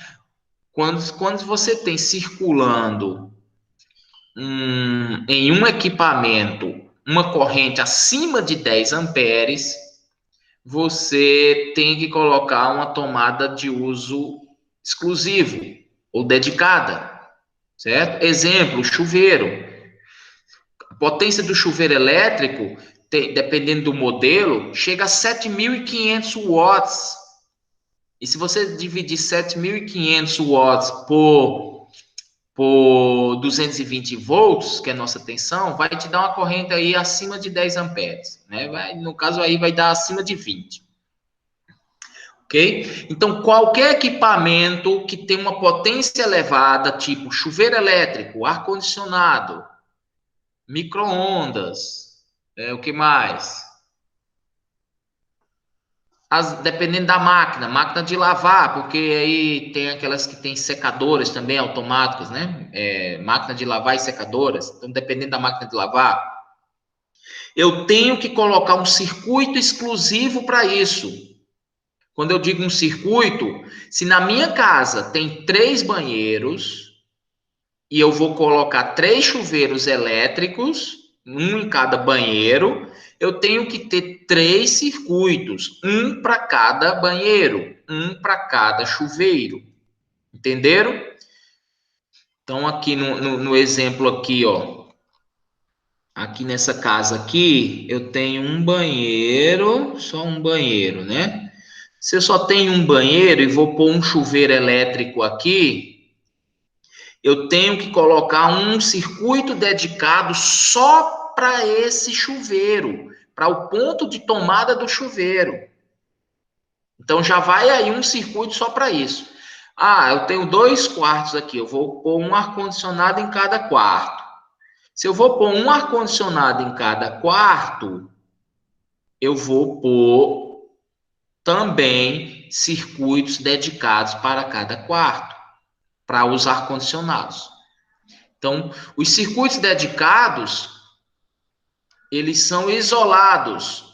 Quando você tem circulando em um equipamento uma corrente acima de 10 amperes, você tem que colocar uma tomada de uso exclusivo ou dedicada, certo? Exemplo, chuveiro. A potência do chuveiro elétrico, dependendo do modelo, chega a 7.500 watts. E se você dividir 7.500 watts por 220 volts, que é a nossa tensão, vai te dar uma corrente aí acima de 10 amperes, né? No caso aí vai dar acima de 20. Ok? Então, qualquer equipamento que tem uma potência elevada, tipo chuveiro elétrico, ar-condicionado, micro-ondas, o que mais? Dependendo da máquina de lavar, porque aí tem aquelas que tem secadoras também automáticas, né? Máquina de lavar e secadoras. Então, dependendo da máquina de lavar, eu tenho que colocar um circuito exclusivo para isso. Quando eu digo um circuito, se na minha casa tem 3 banheiros e eu vou colocar 3 chuveiros elétricos, um em cada banheiro, eu tenho que ter 3 circuitos, um para cada banheiro, um para cada chuveiro. Entenderam? Então, aqui no exemplo aqui, ó. Aqui nessa casa aqui, eu tenho um banheiro, só um banheiro, né? Se eu só tenho um banheiro e vou pôr um chuveiro elétrico aqui, eu tenho que colocar um circuito dedicado só para esse chuveiro, para o ponto de tomada do chuveiro. Então, já vai aí um circuito só para isso. Ah, eu tenho 2 quartos aqui, eu vou pôr um ar-condicionado em cada quarto. Se eu vou pôr um ar-condicionado em cada quarto, eu vou pôr também circuitos dedicados para cada quarto, para os ar-condicionados. Então, os circuitos dedicados, eles são isolados,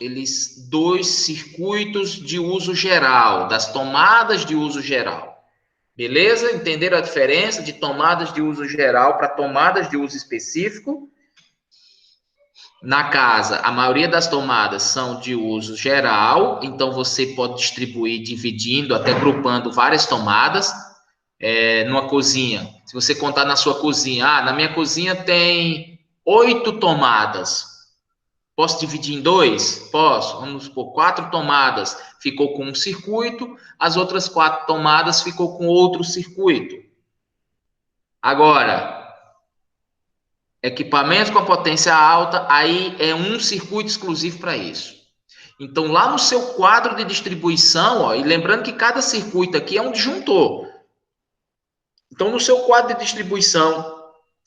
2 circuitos de uso geral, das tomadas de uso geral. Beleza? Entenderam a diferença de tomadas de uso geral para tomadas de uso específico? na casa, a maioria das tomadas são de uso geral, então você pode distribuir, dividindo, até grupando várias tomadas. Numa cozinha, se você contar na sua cozinha, na minha cozinha tem 8 tomadas. Posso dividir em 2? Posso. Vamos supor, 4 tomadas ficou com um circuito, as outras 4 tomadas ficou com outro circuito. Agora, equipamentos com potência alta, aí é um circuito exclusivo para isso. Então, lá no seu quadro de distribuição, e lembrando que cada circuito aqui é um disjuntor. Então, no seu quadro de distribuição,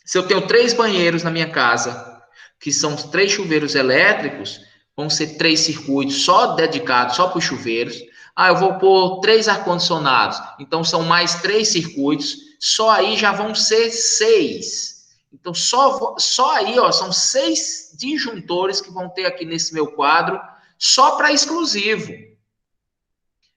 se eu tenho 3 banheiros na minha casa, que são 3 chuveiros elétricos, vão ser 3 circuitos só dedicados, só para os chuveiros. Eu vou pôr 3 ar-condicionados, então são mais 3 circuitos, só aí já vão ser 6. Então, só aí, são 6 disjuntores que vão ter aqui nesse meu quadro, só para exclusivo.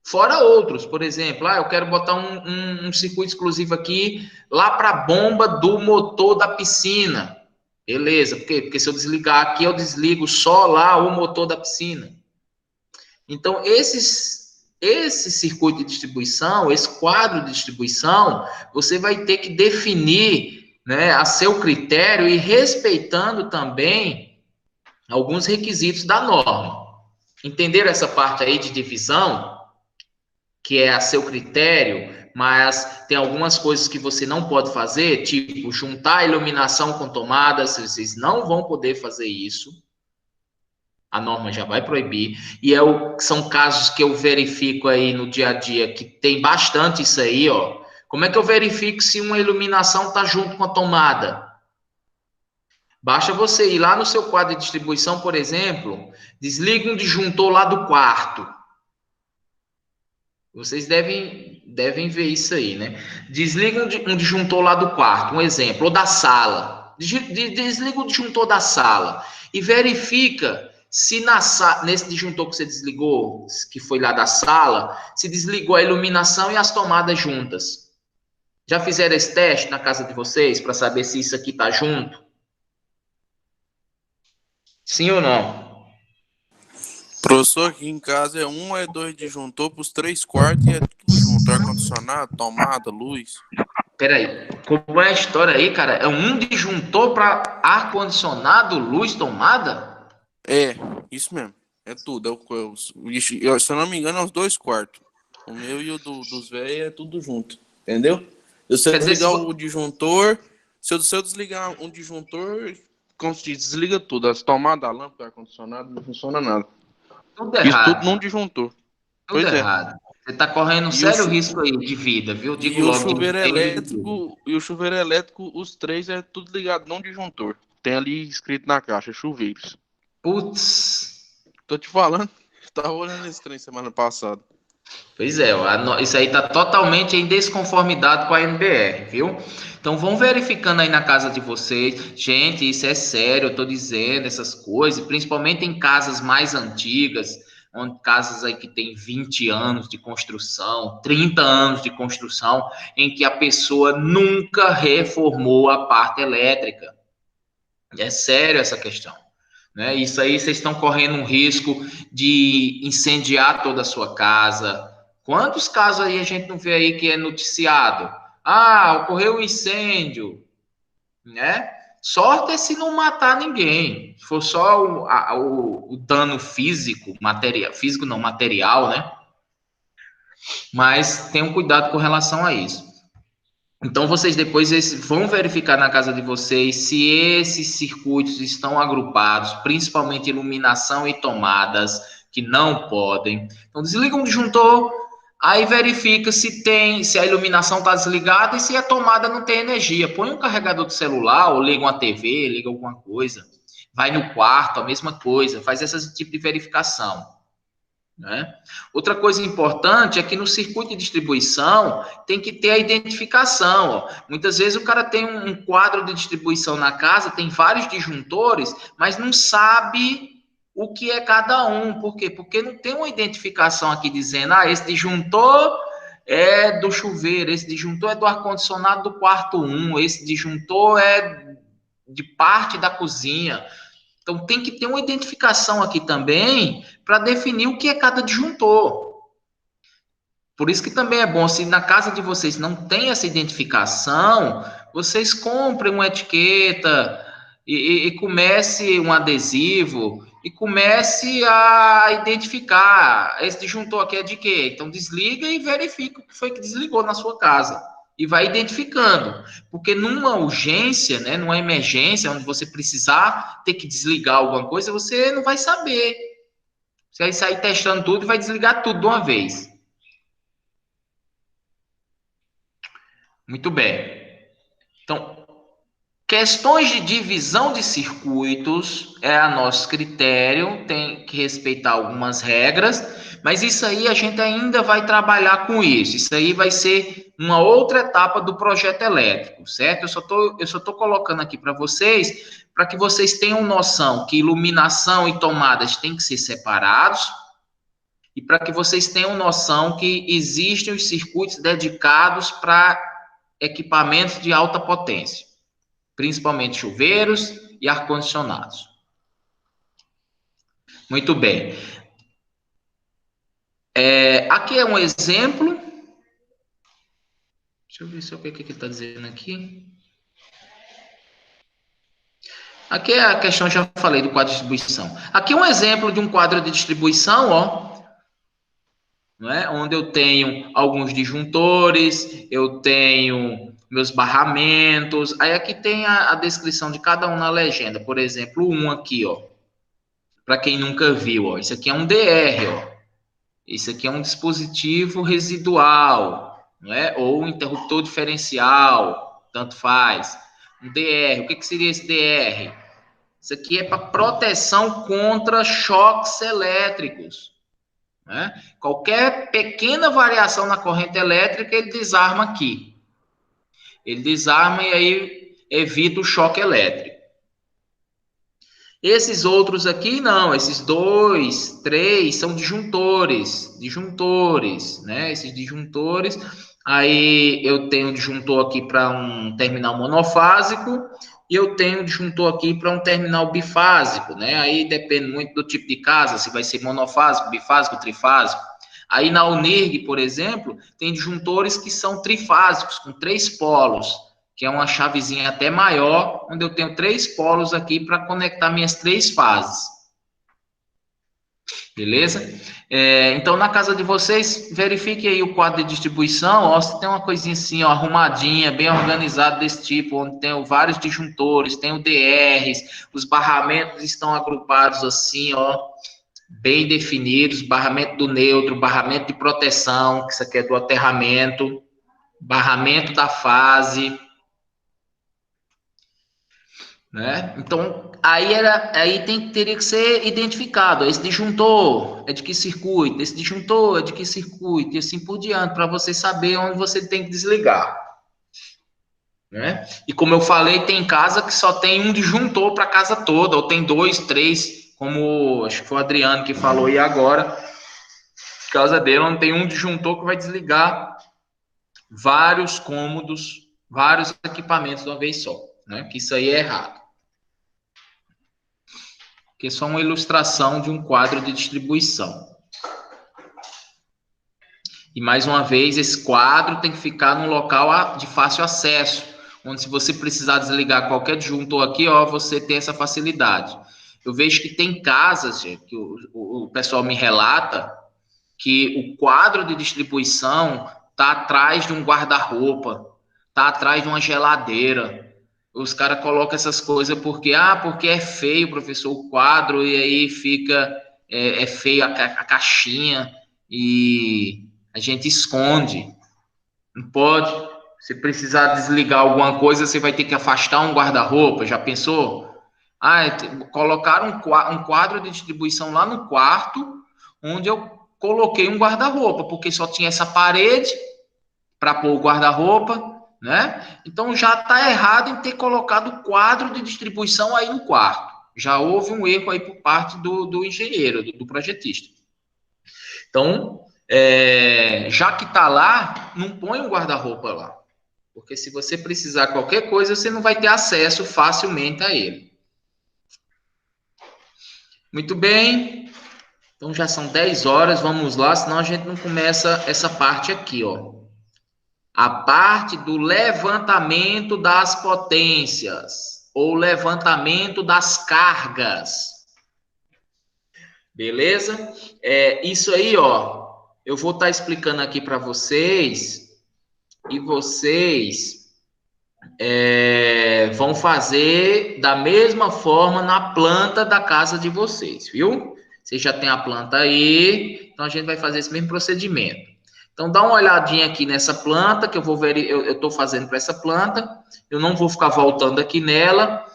Fora outros, por exemplo, eu quero botar um circuito exclusivo aqui lá para a bomba do motor da piscina. Beleza, por quê? Porque se eu desligar aqui, eu desligo só lá o motor da piscina. Então, esse circuito de distribuição, esse quadro de distribuição, você vai ter que definir, né, a seu critério e respeitando também alguns requisitos da norma. Entenderam essa parte aí de divisão? Que é a seu critério, mas tem algumas coisas que você não pode fazer, tipo juntar iluminação com tomadas, vocês não vão poder fazer isso. A norma já vai proibir. E são casos que eu verifico aí no dia a dia, que tem bastante isso aí, Como é que eu verifico se uma iluminação está junto com a tomada? Basta você ir lá no seu quadro de distribuição, por exemplo, desliga um disjuntor lá do quarto. Vocês devem ver isso aí, né? Desliga um disjuntor lá do quarto, um exemplo, ou da sala. Desliga o disjuntor da sala e verifica se nesse disjuntor que você desligou, que foi lá da sala, se desligou a iluminação e as tomadas juntas. Já fizeram esse teste na casa de vocês para saber se isso aqui tá junto? Sim ou não? Professor, aqui em casa é 1 ou 2 disjuntor para os 3 quartos e é tudo junto. Ar-condicionado, tomada, luz. Peraí, como é a história aí, cara? É um disjuntor para ar-condicionado, luz, tomada? É, isso mesmo. É tudo. Se eu não me engano, é os 2 quartos. O meu e o dos velhos é tudo junto. Entendeu? Se eu desligar o disjuntor, se eu desligar um disjuntor, como se diz, desliga tudo. As tomadas, a lâmpada, ar-condicionado, não funciona nada. Tudo Isso errado. tudo num disjuntor. Tudo Pois errado. Você está correndo um sério risco aí de vida, viu? Digo logo. E o chuveiro elétrico, os 3 é tudo ligado num disjuntor. Tem ali escrito na caixa, chuveiros. Putz. Tô te falando. Tava olhando esse trem semana passada. Pois é, isso aí está totalmente em desconformidade com a NBR, viu? Então vão verificando aí na casa de vocês. Gente, isso é sério, eu tô dizendo essas coisas, principalmente em casas mais antigas, casas aí que tem 20 anos de construção, 30 anos de construção, em que a pessoa nunca reformou a parte elétrica. É sério essa questão. Né? Isso aí vocês estão correndo um risco de incendiar toda a sua casa. Quantos casos aí a gente não vê aí que é noticiado? Ocorreu um incêndio, né? Sorte é se não matar ninguém. Se for só o dano físico, físico não, material, né? Mas tenham cuidado com relação a isso. Então, vocês depois vão verificar na casa de vocês se esses circuitos estão agrupados, principalmente iluminação e tomadas, que não podem. Então, desliga um disjuntor, aí verifica se a iluminação está desligada e se a tomada não tem energia. Põe um carregador de celular ou liga uma TV, liga alguma coisa. Vai no quarto, a mesma coisa. Faz esse tipo de verificação. Né? Outra coisa importante é que no circuito de distribuição tem que ter a identificação. Muitas vezes o cara tem um quadro de distribuição na casa, tem vários disjuntores, mas não sabe o que é cada um. Por quê? Porque não tem uma identificação aqui dizendo, esse disjuntor é do chuveiro, esse disjuntor é do ar-condicionado do quarto 1, esse disjuntor é de parte da cozinha. Então, tem que ter uma identificação aqui também para definir o que é cada disjuntor. Por isso que também é bom, se na casa de vocês não tem essa identificação, vocês comprem uma etiqueta e comece um adesivo e comece a identificar. Esse disjuntor aqui é de quê? Então, desliga e verifica o que foi que desligou na sua casa. E vai identificando. Porque numa urgência, né, numa emergência, onde você precisar ter que desligar alguma coisa, você não vai saber. Você vai sair testando tudo e vai desligar tudo de uma vez. Muito bem. Então, questões de divisão de circuitos é a nosso critério, tem que respeitar algumas regras, mas isso aí a gente ainda vai trabalhar com isso. Isso aí vai ser uma outra etapa do projeto elétrico, certo? Eu só tô colocando aqui para que vocês tenham noção que iluminação e tomadas têm que ser separados, e para que vocês tenham noção que existem os circuitos dedicados para equipamentos de alta potência, principalmente chuveiros e ar-condicionados. Muito bem. Aqui é um exemplo. Deixa eu ver se eu ver o que ele está dizendo aqui. Aqui é a questão, já falei do quadro de distribuição. Aqui é um exemplo de um quadro de distribuição, ó, não é? Onde eu tenho alguns disjuntores, eu tenho meus barramentos. Aí aqui tem a descrição de cada um na legenda. Por exemplo, um aqui, ó. Para quem nunca viu, ó. Isso aqui é um DR, ó. Isso aqui é um dispositivo residual, não é? Ou um interruptor diferencial, tanto faz. Um DR. O que seria esse DR? Isso aqui é para proteção contra choques elétricos. Né? Qualquer pequena variação na corrente elétrica, ele desarma aqui. Ele desarma e aí evita o choque elétrico. Esses outros aqui, não. Esses 2, 3 são disjuntores. Disjuntores, né? Esses disjuntores. Aí eu tenho um disjuntor aqui para um terminal monofásico e eu tenho um disjuntor aqui para um terminal bifásico, né? Aí depende muito do tipo de casa, se vai ser monofásico, bifásico, trifásico. Aí na Unirg, por exemplo, tem disjuntores que são trifásicos, com 3 polos, que é uma chavezinha até maior, onde eu tenho 3 polos aqui para conectar minhas 3 fases. Beleza? Então, na casa de vocês, verifique aí o quadro de distribuição, ó, se tem uma coisinha assim, ó, arrumadinha, bem organizada desse tipo, onde tem vários disjuntores, tem o DRs, os barramentos estão agrupados assim, ó, bem definidos, barramento do neutro, barramento de proteção, que isso aqui é do aterramento, barramento da fase, né? Então, teria que ser identificado. Esse disjuntor é de que circuito? Esse disjuntor é de que circuito? E assim por diante, para você saber onde você tem que desligar. Né? E como eu falei, tem casa que só tem um disjuntor para a casa toda, ou tem 2, 3, como acho que foi o Adriano que falou aí agora. Casa dele, onde tem um disjuntor que vai desligar vários cômodos, vários equipamentos de uma vez só. Né? Que isso aí é errado. Que é só uma ilustração de um quadro de distribuição. E, mais uma vez, esse quadro tem que ficar num local de fácil acesso, onde se você precisar desligar qualquer disjuntor aqui, ó, você tem essa facilidade. Eu vejo que tem casas, gente, que o pessoal me relata, que o quadro de distribuição está atrás de um guarda-roupa, está atrás de uma geladeira. Os caras colocam essas coisas porque é feio, professor, o quadro, e aí fica feio a caixinha e a gente esconde. Não pode. Se precisar desligar alguma coisa, você vai ter que afastar um guarda-roupa. Já pensou? Colocaram um quadro de distribuição lá no quarto, onde eu coloquei um guarda-roupa, porque só tinha essa parede para pôr o guarda-roupa, né? Então já está errado em ter colocado o quadro de distribuição aí no quarto. Já houve um erro aí por parte do engenheiro, do projetista. Então, já que está lá, não põe um guarda-roupa lá. Porque se você precisar qualquer coisa, você não vai ter acesso facilmente a ele. Muito bem. Então já são 10 horas, vamos lá, senão a gente não começa essa parte aqui, ó. A parte do levantamento das potências, ou levantamento das cargas. Beleza? Isso aí, ó, eu vou estar explicando aqui para vocês, e vocês vão fazer da mesma forma na planta da casa de vocês, viu? Vocês já tem a planta aí, então a gente vai fazer esse mesmo procedimento. Então dá uma olhadinha aqui nessa planta que eu vou ver, eu estou fazendo para essa planta. Eu não vou ficar voltando aqui nela,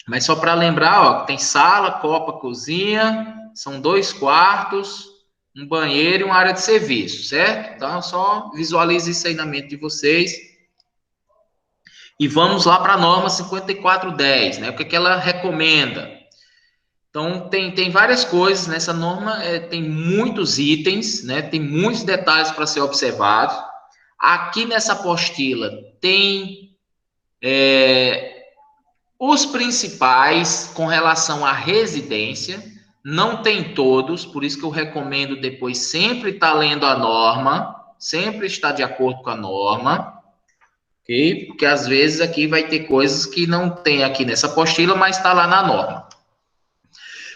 mas só para lembrar, ó, tem sala, copa, cozinha, são 2 quartos, um banheiro e uma área de serviço, certo? Então só visualize isso aí na mente de vocês. E vamos lá para a norma 5410, né? O que ela recomenda? Então, tem várias coisas nessa norma, tem muitos itens, né? Tem muitos detalhes para ser observados. Aqui nessa apostila tem os principais com relação à residência, não tem todos, por isso que eu recomendo depois sempre estar lendo a norma, sempre estar de acordo com a norma. Okay? Porque às vezes aqui vai ter coisas que não tem aqui nessa apostila, mas está lá na norma.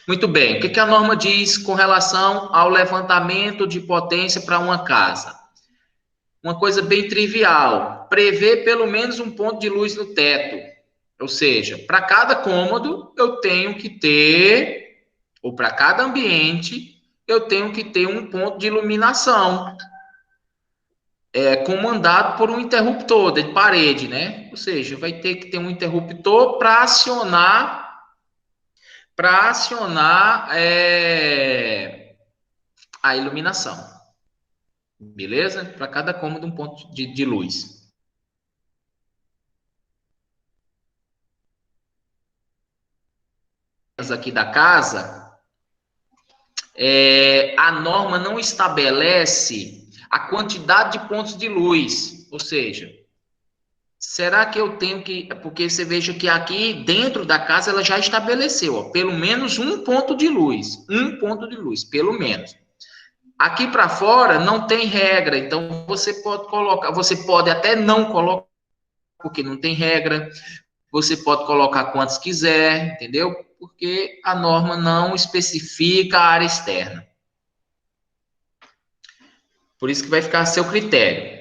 Muito bem, o que a norma diz com relação ao levantamento de potência para uma casa? Uma coisa bem trivial, prevê pelo menos um ponto de luz no teto. Ou seja, para cada cômodo eu tenho que ter, ou para cada ambiente, eu tenho que ter um ponto de iluminação. Comandado por um interruptor de parede, né? Ou seja, vai ter que ter um interruptor para acionar a iluminação. Beleza? Para cada cômodo um ponto de luz. Aqui da casa, a norma não estabelece a quantidade de pontos de luz, ou seja, será que eu tenho que... Porque você veja que aqui dentro da casa ela já estabeleceu, ó, pelo menos um ponto de luz, pelo menos. Aqui para fora não tem regra, então você pode colocar, você pode até não colocar, porque não tem regra, você pode colocar quantos quiser, entendeu? Porque a norma não especifica a área externa. Por isso que vai ficar a seu critério.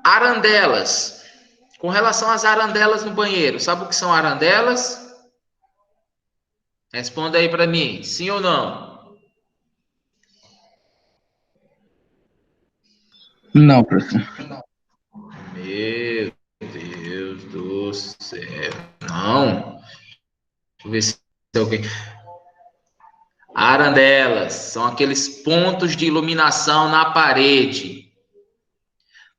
Arandelas. Com relação às arandelas no banheiro, sabe o que são arandelas? Responda aí para mim, sim ou não? Não, professor. Meu Deus do céu. Não. Deixa eu ver se é alguém. Arandelas são aqueles pontos de iluminação na parede.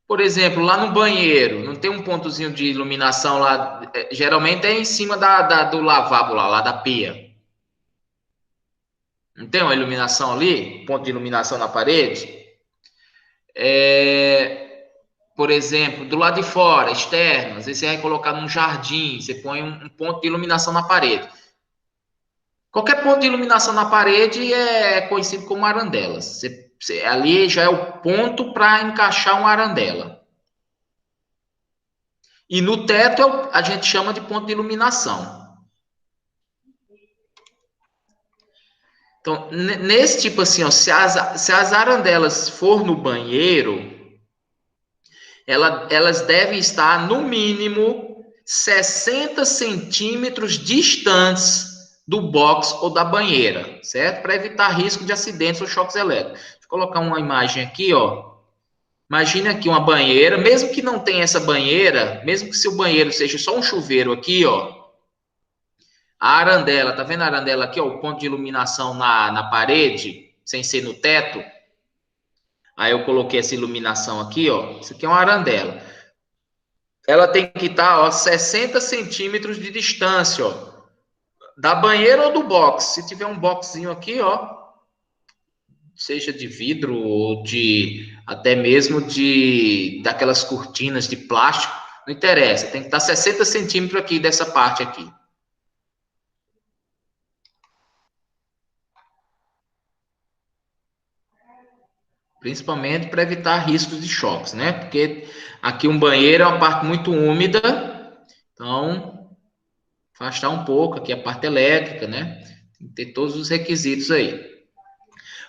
Por exemplo, lá no banheiro, não tem um pontozinho de iluminação lá? Geralmente é em cima do lavabo lá da pia. Não tem uma iluminação ali? Ponto de iluminação na parede? Por exemplo, do lado de fora, externo, às vezes você vai colocar num jardim, você põe um ponto de iluminação na parede. Qualquer ponto de iluminação na parede é conhecido como arandelas. Ali já é o ponto para encaixar uma arandela. E no teto a gente chama de ponto de iluminação. Então, nesse tipo assim, ó, se as arandelas for no banheiro, elas devem estar no mínimo 60 centímetros distantes do box ou da banheira, certo? Para evitar risco de acidentes ou choques elétricos. Deixa eu colocar uma imagem aqui, ó. Imagina aqui uma banheira, mesmo que não tenha essa banheira, mesmo que seu banheiro seja só um chuveiro aqui, ó. A arandela, tá vendo a arandela aqui, ó? O ponto de iluminação na parede, sem ser no teto. Aí eu coloquei essa iluminação aqui, ó. Isso aqui é uma arandela. Ela tem que estar, ó, 60 centímetros de distância, ó, da banheira ou do box. Se tiver um boxzinho aqui, ó, seja de vidro ou até mesmo daquelas cortinas de plástico, não interessa. Tem que estar 60 centímetros aqui dessa parte aqui. Principalmente para evitar riscos de choques, né? Porque aqui um banheiro é uma parte muito úmida, então afastar um pouco aqui a parte elétrica, né? Tem que ter todos os requisitos aí.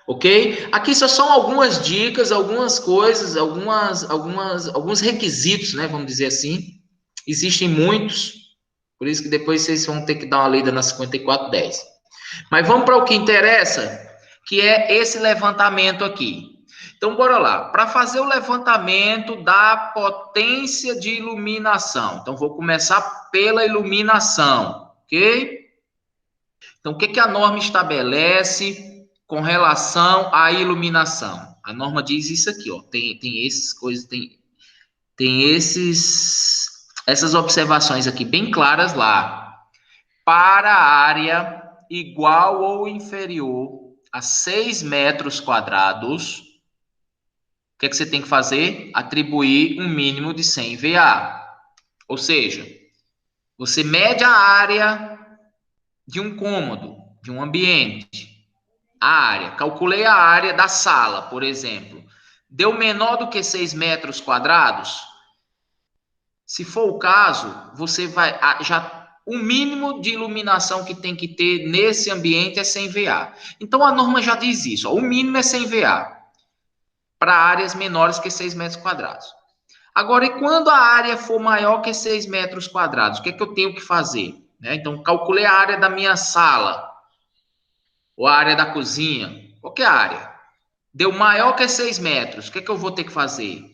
Ok? Aqui só são algumas dicas, algumas coisas, alguns requisitos, né? Vamos dizer assim. Existem muitos, por isso que depois vocês vão ter que dar uma lida na 5410. Mas vamos para o que interessa, que é esse levantamento aqui. Então, bora lá. Para fazer o levantamento da potência de iluminação. Então, vou começar pela iluminação, ok? Então, o que a norma estabelece com relação à iluminação? A norma diz isso aqui, ó. Tem essas coisas, essas observações aqui bem claras lá. Para a área igual ou inferior a 6 metros quadrados, o que você tem que fazer? Atribuir um mínimo de 100 VA. Ou seja, você mede a área de um cômodo, de um ambiente. A área. Calculei a área da sala, por exemplo. Deu menor do que 6 metros quadrados? Se for o caso, você vai... O mínimo de iluminação que tem que ter nesse ambiente é 100 VA. Então, a norma já diz isso. Ó, o mínimo é 100 VA para áreas menores que 6 metros quadrados. Agora, e quando a área for maior que 6 metros quadrados? O que eu tenho que fazer? Né? Então, calculei a área da minha sala ou a área da cozinha. Qualquer área. Deu maior que 6 metros. O que eu vou ter que fazer?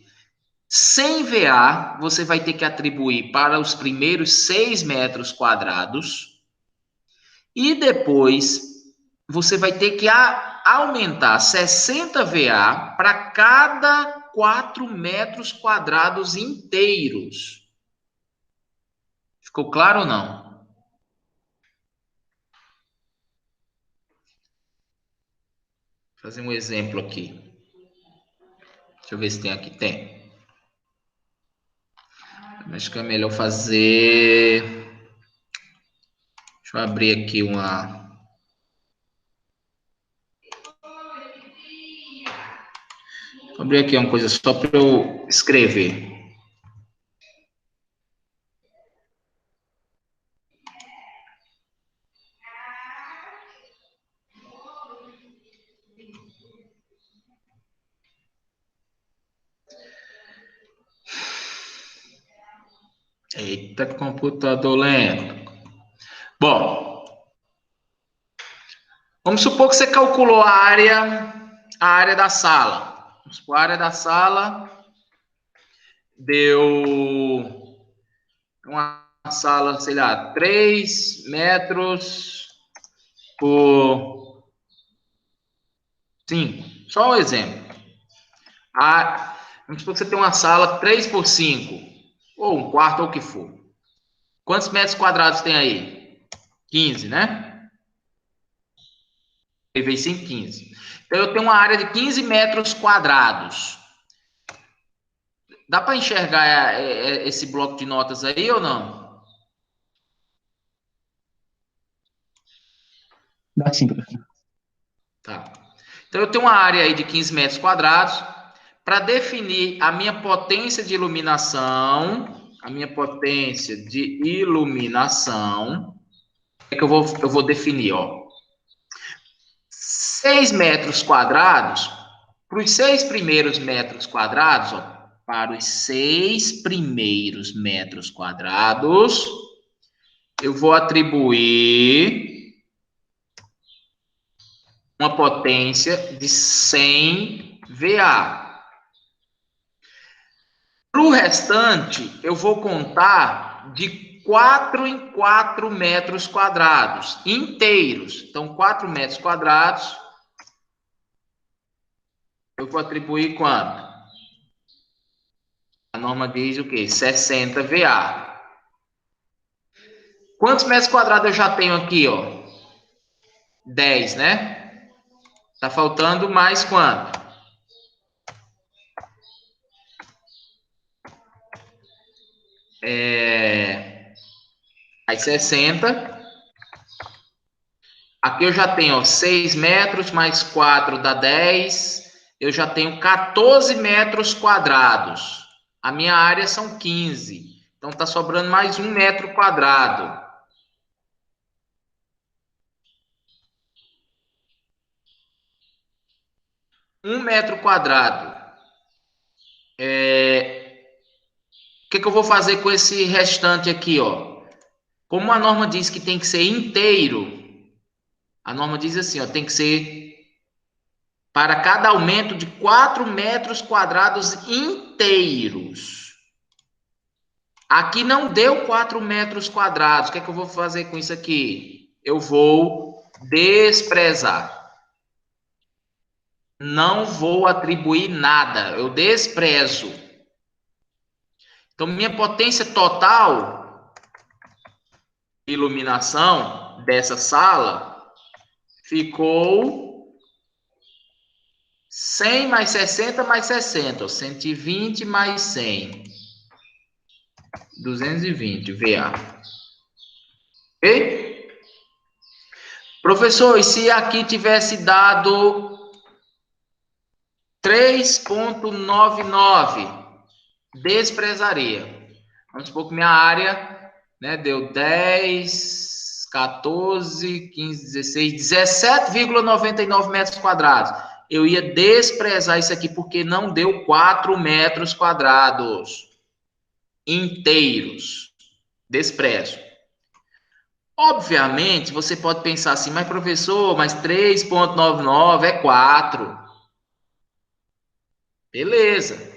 100 VA, você vai ter que atribuir para os primeiros 6 metros quadrados. E depois, você vai ter que aumentar 60 VA para cada 4 metros quadrados inteiros. Ficou claro ou não? Vou fazer um exemplo aqui. Deixa eu ver se tem aqui. Tem. Acho que é melhor fazer... Deixa eu abrir aqui uma... Vou abrir aqui uma coisa só para eu escrever. Eita, computador lento. Bom, vamos supor que você calculou a área da sala. Vamos supor, a área da sala deu uma sala, sei lá, 3 metros por 5. Só um exemplo. Vamos supor que você tem uma sala 3 por 5, ou um quarto, ou o que for. Quantos metros quadrados tem aí? 15, né? Vezes 5, 15. Então, eu tenho uma área de 15 metros quadrados. Dá para enxergar esse bloco de notas aí ou não? Dá sim, professor. Tá. Então, eu tenho uma área aí de 15 metros quadrados. Para definir a minha potência de iluminação, o que é que eu vou definir? Ó. 6 metros quadrados, para os 6 primeiros metros quadrados, ó, para os 6 primeiros metros quadrados, eu vou atribuir uma potência de 100 VA. Para o restante, eu vou contar de 4 em 4 metros quadrados, inteiros. Então, 4 metros quadrados, eu vou atribuir quanto? A norma diz o quê? 60 VA. Quantos metros quadrados eu já tenho aqui, ó? 10, né? Tá faltando mais quanto? Mais 60. Aqui eu já tenho, ó, 6 metros mais 4 dá 10. eu já tenho 14 metros quadrados. A minha área são 15. Então, está sobrando mais 1 metro quadrado. Um metro quadrado. O que eu vou fazer com esse restante aqui, ó? Como a norma diz que tem que ser inteiro, a norma diz assim, ó, tem que ser para cada aumento de 4 metros quadrados inteiros. Aqui não deu 4 metros quadrados. O que eu vou fazer com isso aqui? Eu vou desprezar. Não vou atribuir nada. Eu desprezo. Então, minha potência total de iluminação dessa sala ficou 100 mais 60 mais 60. 120 mais 100. 220 VA. Ok? Professor, e se aqui tivesse dado 3,99? Desprezaria. Vamos supor que minha área, né, deu 10, 14, 15, 16, 17,99 metros quadrados. Eu ia desprezar isso aqui porque não deu 4 metros quadrados inteiros. Desprezo. Obviamente, você pode pensar assim, mas professor, mas 3,99 é 4. Beleza.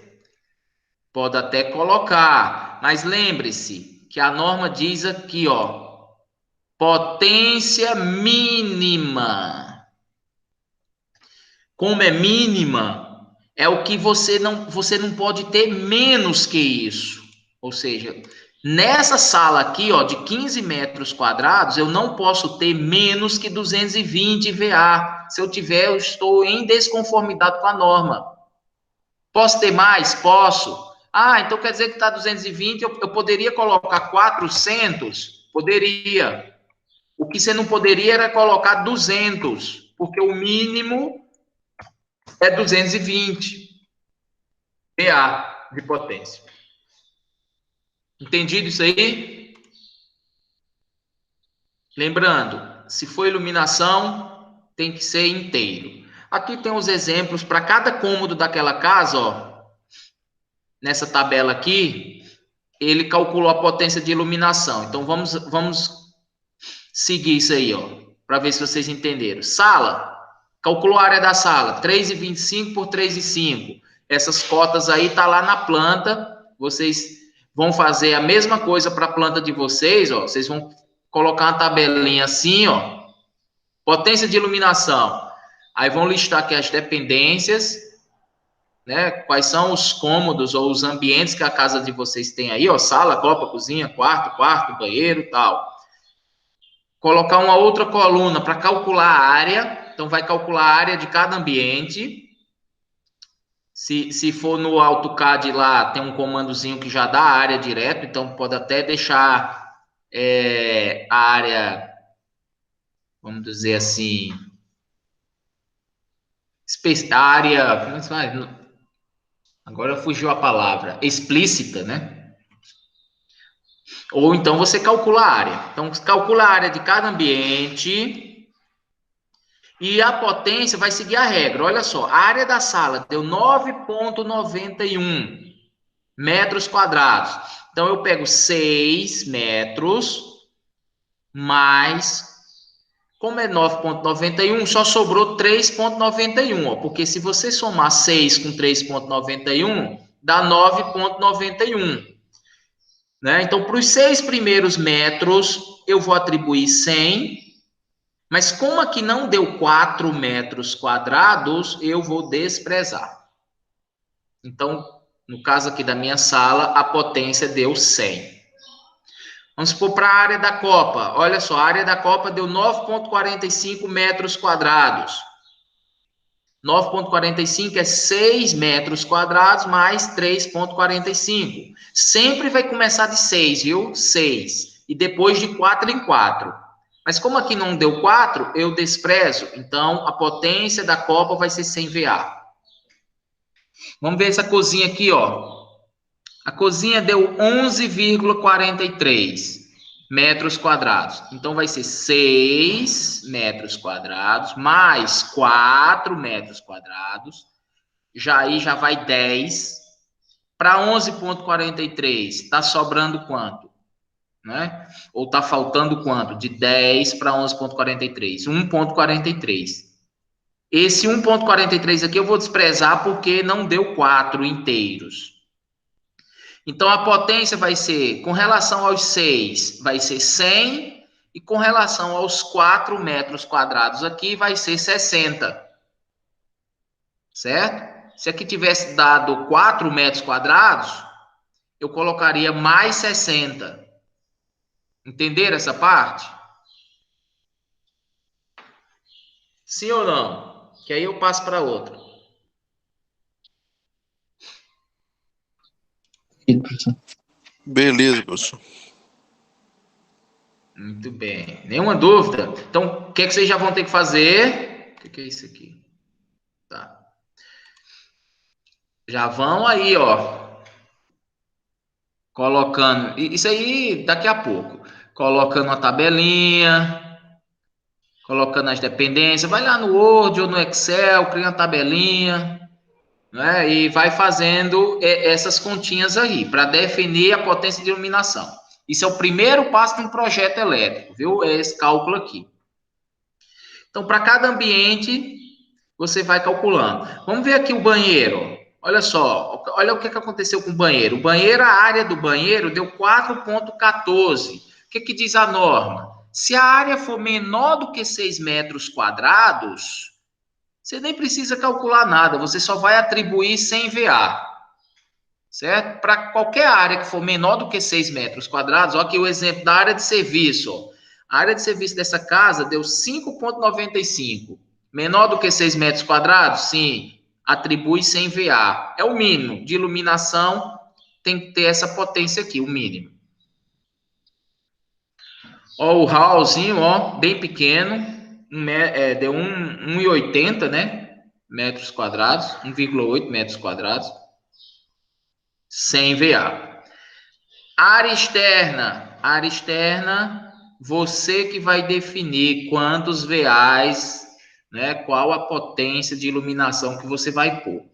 Pode até colocar, mas lembre-se que a norma diz aqui, ó, potência mínima. Como é mínima, é o que você não pode ter menos que isso. Ou seja, nessa sala aqui, ó, de 15 metros quadrados, eu não posso ter menos que 220 VA. Se eu tiver, eu estou em desconformidade com a norma. Posso ter mais? Posso. Ah, então quer dizer que está 220, eu poderia colocar 400? Poderia. O que você não poderia era colocar 200, porque o mínimo é 220 PA de potência. Entendido isso aí? Lembrando, se for iluminação, tem que ser inteiro. Aqui tem os exemplos para cada cômodo daquela casa, ó. Nessa tabela aqui, ele calculou a potência de iluminação. Então, vamos seguir isso aí, ó, para ver se vocês entenderam. Sala, calculou a área da sala, 3,25 por 3,5. Essas cotas aí tá lá na planta. Vocês vão fazer a mesma coisa para a planta de vocês, ó. Vocês vão colocar uma tabelinha assim, ó. Potência de iluminação. Aí vão listar aqui as dependências, né? Quais são os cômodos ou os ambientes que a casa de vocês tem aí, ó, sala, copa, cozinha, quarto, banheiro, tal. Colocar uma outra coluna para calcular a área, então vai calcular a área de cada ambiente. Se for no AutoCAD lá, tem um comandozinho que já dá a área direto, então pode até deixar a área, vamos dizer assim, área, como é que se faz? Agora fugiu a palavra, explícita, né? Ou então você calcula a área. Então, calcula a área de cada ambiente e a potência vai seguir a regra. Olha só, a área da sala deu 9,91 metros quadrados. Então, eu pego 6 metros mais... Como é 9,91, só sobrou 3,91, porque se você somar 6 com 3,91, dá 9,91. Né? Então, para os 6 primeiros metros, eu vou atribuir 100, mas como aqui não deu 4 metros quadrados, eu vou desprezar. Então, no caso aqui da minha sala, a potência deu 100. Vamos supor para a área da copa. Olha só, a área da copa deu 9,45 metros quadrados. 9,45 é 6 metros quadrados mais 3,45. Sempre vai começar de 6, viu? 6. E depois de 4 em 4. Mas como aqui não deu 4, eu desprezo. Então, a potência da copa vai ser 100 VA. Vamos ver essa cozinha aqui, ó. A cozinha deu 11,43 metros quadrados. Então, vai ser 6 metros quadrados mais 4 metros quadrados. Aí já vai 10. Para 11,43, está sobrando quanto? Né? Ou está faltando quanto? De 10 para 11,43. 1,43. Esse 1,43 aqui eu vou desprezar porque não deu 4 inteiros. Então, a potência vai ser, com relação aos 6, vai ser 100, e com relação aos 4 metros quadrados aqui, vai ser 60. Certo? Se aqui tivesse dado 4 metros quadrados, eu colocaria mais 60. Entenderam essa parte? Sim ou não? Que aí eu passo para outra. Beleza, professor. Muito bem. Nenhuma dúvida? Então, o que é que vocês já vão ter que fazer? O que é isso aqui? Tá. Já vão aí, ó. Colocando. Isso aí daqui a pouco. Colocando uma tabelinha. Colocando as dependências. Vai lá no Word ou no Excel, cria uma tabelinha. Né? E vai fazendo essas continhas aí, para definir a potência de iluminação. Isso é o primeiro passo de um projeto elétrico, viu? É esse cálculo aqui. Então, para cada ambiente, você vai calculando. Vamos ver aqui o banheiro. Olha só, olha o que aconteceu com o banheiro. O banheiro, a área do banheiro deu 4,14. O que diz a norma? Se a área for menor do que 6 metros quadrados, você nem precisa calcular nada, você só vai atribuir sem VA. Certo? Para qualquer área que for menor do que 6 metros quadrados, olha aqui o exemplo da área de serviço. Ó. A área de serviço dessa casa deu 5,95. Menor do que 6 metros quadrados? Sim. Atribui sem VA. É o mínimo. De iluminação, tem que ter essa potência aqui, o mínimo. Ó, o hallzinho, ó, bem pequeno. Deu 1,80, né? Metros quadrados. 1,8 metros quadrados. Sem VA. Área externa, você que vai definir quantos VAs, né, qual a potência de iluminação que você vai pôr.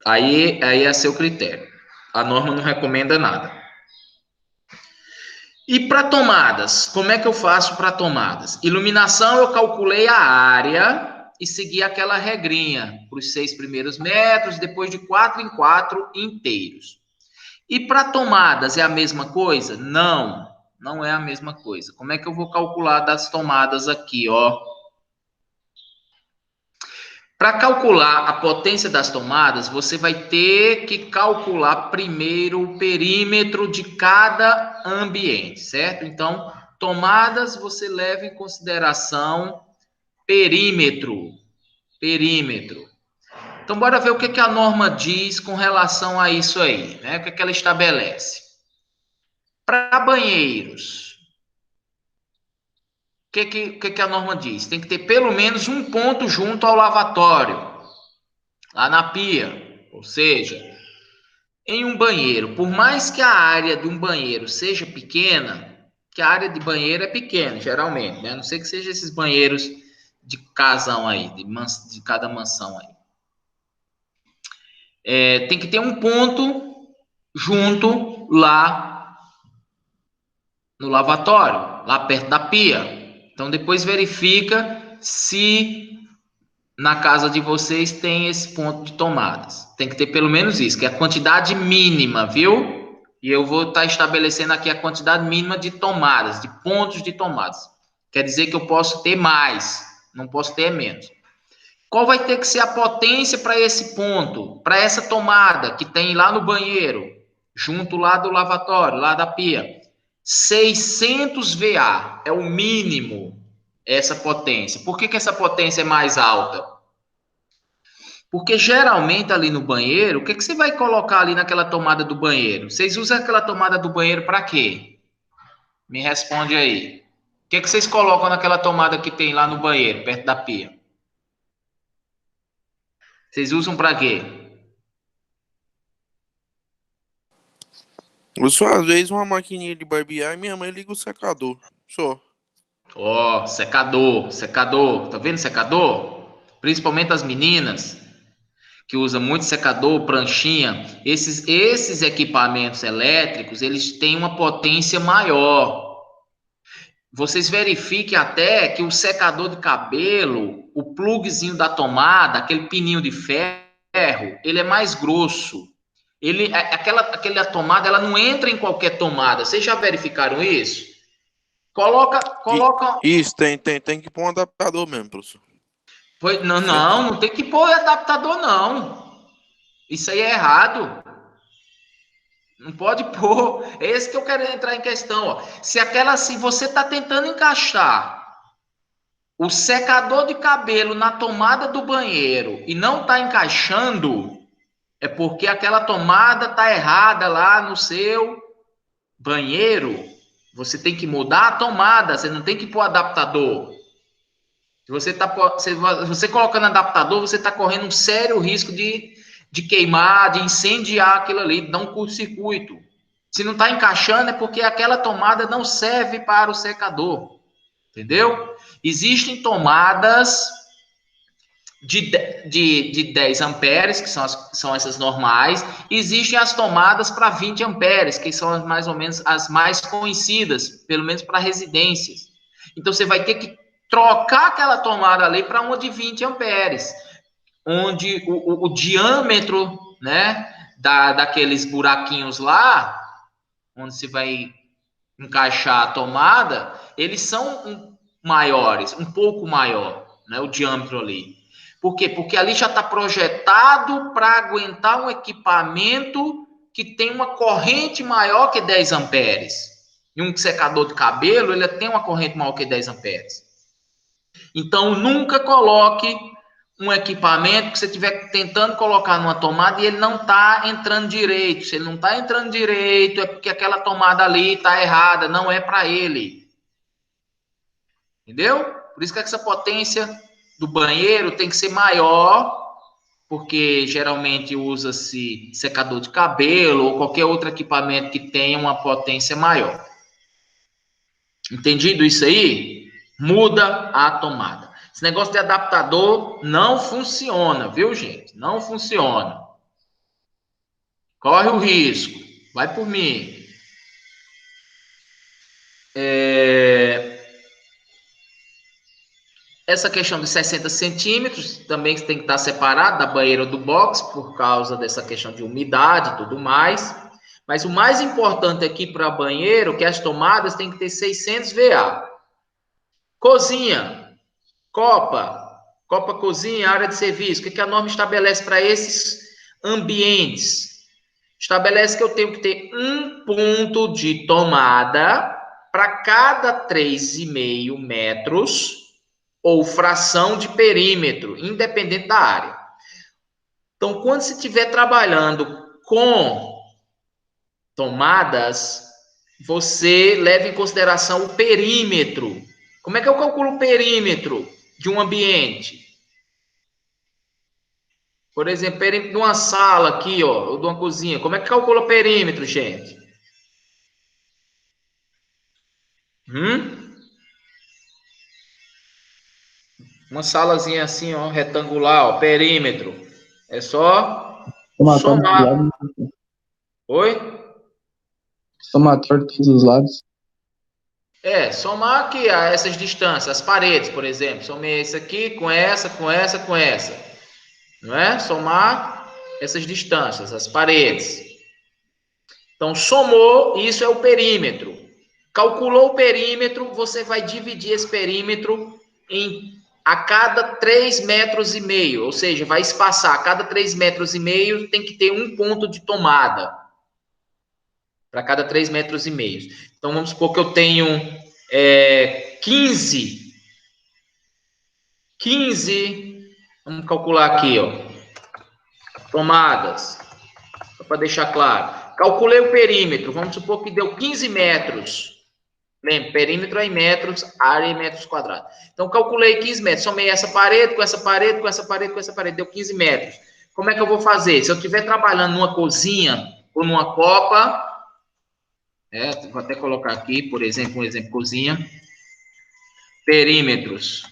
Aí é seu critério. A norma não recomenda nada. E para tomadas, como é que eu faço para tomadas? Iluminação, eu calculei a área e segui aquela regrinha para os 6 primeiros metros, depois de 4 em 4 inteiros. E para tomadas é a mesma coisa? Não, não é a mesma coisa. Como é que eu vou calcular das tomadas aqui, ó? Para calcular a potência das tomadas, você vai ter que calcular primeiro o perímetro de cada ambiente, certo? Então, tomadas você leva em consideração perímetro. Então, bora ver o que a norma diz com relação a isso aí, né? O que ela estabelece. Para banheiros, o que a norma diz? Tem que ter pelo menos um ponto junto ao lavatório, lá na pia. Ou seja, em um banheiro, por mais que a área de um banheiro seja pequena, que a área de banheiro é pequena, geralmente, né? A não ser que seja esses banheiros de casão aí, de cada mansão aí. Tem que ter um ponto junto lá no lavatório, lá perto da pia. Então, depois verifica se na casa de vocês tem esse ponto de tomadas. Tem que ter pelo menos isso, que é a quantidade mínima, viu? E eu vou estar estabelecendo aqui a quantidade mínima de tomadas, de pontos de tomadas. Quer dizer que eu posso ter mais, não posso ter menos. Qual vai ter que ser a potência para esse ponto, para essa tomada que tem lá no banheiro, junto lá do lavatório, lá da pia? 600 VA é o mínimo, essa potência. Por que essa potência é mais alta? Porque geralmente ali no banheiro, o que você vai colocar ali naquela tomada do banheiro? Vocês usam aquela tomada do banheiro para quê? Me responde aí. O que vocês colocam naquela tomada que tem lá no banheiro, perto da pia? Vocês usam para quê? Eu só, às vezes, uma maquininha de barbear e minha mãe liga o secador. Só. Ó, secador, secador. Tá vendo secador? Principalmente as meninas que usam muito secador, pranchinha. Esses equipamentos elétricos, eles têm uma potência maior. Vocês verifiquem até que o secador de cabelo, o pluguezinho da tomada, aquele pininho de ferro, ele é mais grosso. Aquela tomada, ela não entra em qualquer tomada. Vocês já verificaram isso? Coloca. Isso, tem que pôr um adaptador mesmo, professor. Não, Certo. não tem que pôr adaptador, não. Isso aí é errado. Não pode pôr. É esse que eu quero entrar em questão. Ó. Se você está tentando encaixar o secador de cabelo na tomada do banheiro e não está encaixando, é porque aquela tomada está errada lá no seu banheiro. Você tem que mudar a tomada, você não tem que pôr adaptador. Se você colocando adaptador, você está correndo um sério risco de queimar, de incendiar aquilo ali, de dar um curto-circuito. Se não está encaixando, é porque aquela tomada não serve para o secador. Entendeu? Existem tomadas de 10 amperes, que são essas normais. Existem as tomadas para 20 amperes, que são mais ou menos as mais conhecidas, pelo menos para residências. Então, você vai ter que trocar aquela tomada ali para uma de 20 amperes, onde o diâmetro, né, daqueles buraquinhos lá, onde você vai encaixar a tomada, eles são maiores, um pouco maior, né, o diâmetro ali. Por quê? Porque ali já está projetado para aguentar um equipamento que tem uma corrente maior que 10 amperes. E um secador de cabelo, ele tem uma corrente maior que 10 amperes. Então, nunca coloque um equipamento que você estiver tentando colocar numa tomada e ele não está entrando direito. Se ele não está entrando direito, é porque aquela tomada ali está errada, não é para ele. Entendeu? Por isso que essa potência do banheiro tem que ser maior, porque geralmente usa-se secador de cabelo ou qualquer outro equipamento que tenha uma potência maior. Entendido isso aí? Muda a tomada. Esse negócio de adaptador não funciona, viu, gente? Não funciona. Corre o risco. Vai por mim. Essa questão de 60 centímetros também tem que estar separado da banheira do box, por causa dessa questão de umidade e tudo mais. Mas o mais importante aqui para banheiro é que as tomadas têm que ter 600 VA. Cozinha, copa cozinha, área de serviço. O que a norma estabelece para esses ambientes? Estabelece que eu tenho que ter um ponto de tomada para cada 3,5 metros ou fração de perímetro, independente da área. Então, quando você estiver trabalhando com tomadas, você leva em consideração o perímetro. Como é que eu calculo o perímetro de um ambiente? Por exemplo, perímetro de uma sala aqui, ó, ou de uma cozinha. Como é que calcula o perímetro, gente? Uma salazinha assim, ó, retangular, ó, perímetro. É só somar. Oi? Somatório de todos os lados. Somar aqui essas distâncias, as paredes, por exemplo. Somei esse aqui com essa, com essa, com essa. Não é? Somar essas distâncias, as paredes. Então, somou, isso é o perímetro. Calculou o perímetro, você vai dividir esse perímetro a cada 3,5 metros, ou seja, vai espaçar. A cada 3,5 metros tem que ter um ponto de tomada. Para cada 3,5 metros. Então, vamos supor que eu tenho 15, vamos calcular aqui, ó, tomadas, só para deixar claro. Calculei o perímetro, vamos supor que deu 15 metros. Lembra, perímetro é em metros, área em metros quadrados. Então, calculei 15 metros, somei essa parede, com essa parede, com essa parede, com essa parede, deu 15 metros. Como é que eu vou fazer? Se eu estiver trabalhando numa cozinha ou numa copa, Vou até colocar aqui, por exemplo, um exemplo cozinha. Perímetros,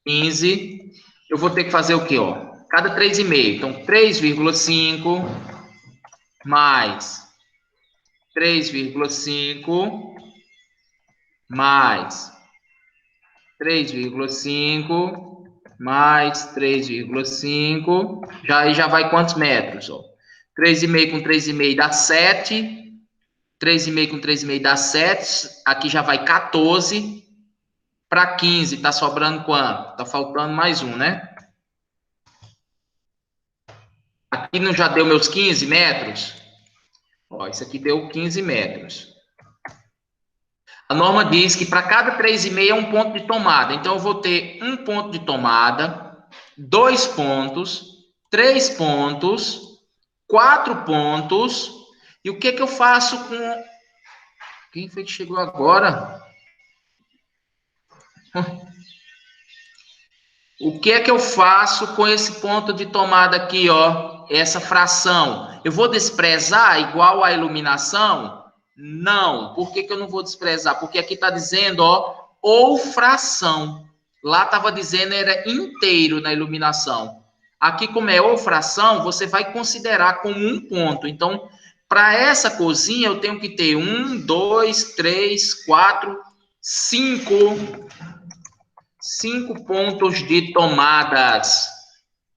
15. Eu vou ter que fazer o quê, ó? Cada 3,5. Então, 3,5 mais 3,5 mais 3,5 mais 3,5. Já vai quantos metros? Ó? 3,5 com 3,5 dá 7. 3,5 com 3,5 dá 7. Aqui já vai 14. Para 15, tá sobrando quanto? Tá faltando mais um, né? Aqui não já deu meus 15 metros? Ó, isso aqui deu 15 metros. A norma diz que para cada 3,5 é um ponto de tomada. Então, eu vou ter um ponto de tomada, 2 pontos, 3 pontos, 4 pontos. E o que que eu faço com... Quem foi que chegou agora? O que é que eu faço com esse ponto de tomada aqui, ó? Essa fração. Eu vou desprezar igual à iluminação? Não. Por que que eu não vou desprezar? Porque aqui está dizendo, ó, ou fração. Lá estava dizendo era inteiro na iluminação. Aqui, como é ou fração, você vai considerar como um ponto. Então, para essa cozinha, eu tenho que ter 1, 2, 3, 4, 5 pontos de tomadas,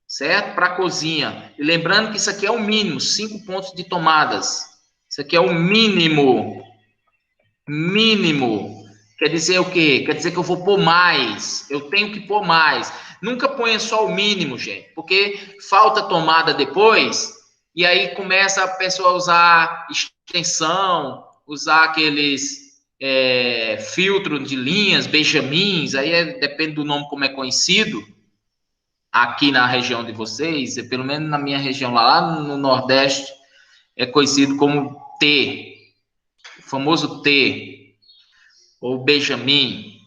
certo? Para a cozinha. E lembrando que isso aqui é o mínimo, 5 pontos de tomadas. Isso aqui é o mínimo. Mínimo. Quer dizer o quê? Quer dizer que eu vou pôr mais. Eu tenho que pôr mais. Nunca ponha só o mínimo, gente, porque falta tomada depois, e aí começa a pessoa a usar extensão, usar aqueles filtro de linhas, benjamins, aí depende do nome como é conhecido, aqui na região de vocês, pelo menos na minha região lá no Nordeste, é conhecido como T, o famoso T, ou benjamin.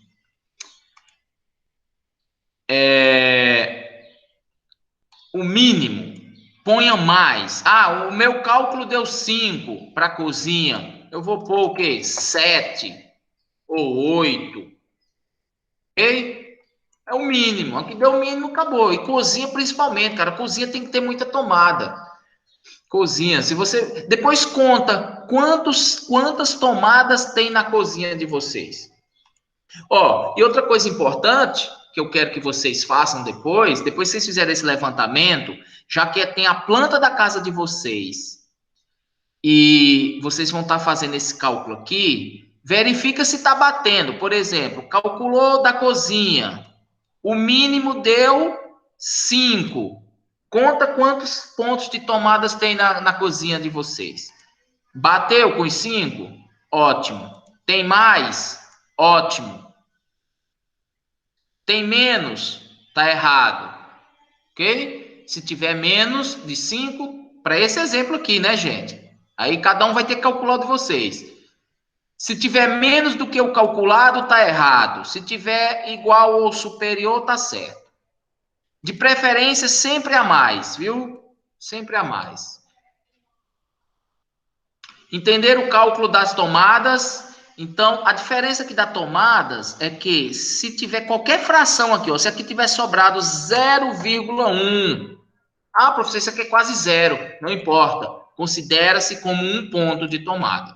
O mínimo, ponha mais. Ah, o meu cálculo deu 5 para a cozinha, eu vou pôr o quê? 7 ou 8. Ok? É o mínimo. Aqui deu o mínimo, acabou. E cozinha principalmente, cara. Cozinha tem que ter muita tomada. Cozinha, se você... Depois conta quantas tomadas tem na cozinha de vocês. Ó, e outra coisa importante que eu quero que vocês façam depois que vocês fizerem esse levantamento, já que tem a planta da casa de vocês e vocês vão estar fazendo esse cálculo aqui, verifica se está batendo. Por exemplo, calculou da cozinha, o mínimo deu 5. Conta quantos pontos de tomadas tem na cozinha de vocês. Bateu com os 5? Ótimo. Tem mais? Ótimo. Tem menos? Tá errado. Ok? Se tiver menos de 5, para esse exemplo aqui, né, gente? Aí cada um vai ter que calcular de vocês. Se tiver menos do que o calculado, tá errado. Se tiver igual ou superior, tá certo. De preferência, sempre a mais, viu? Sempre a mais. Entender o cálculo das tomadas. Então, a diferença aqui das tomadas é que se tiver qualquer fração aqui, ó, se aqui tiver sobrado 0,1, ah, professor, isso aqui é quase zero. Não importa. Considera-se como um ponto de tomada.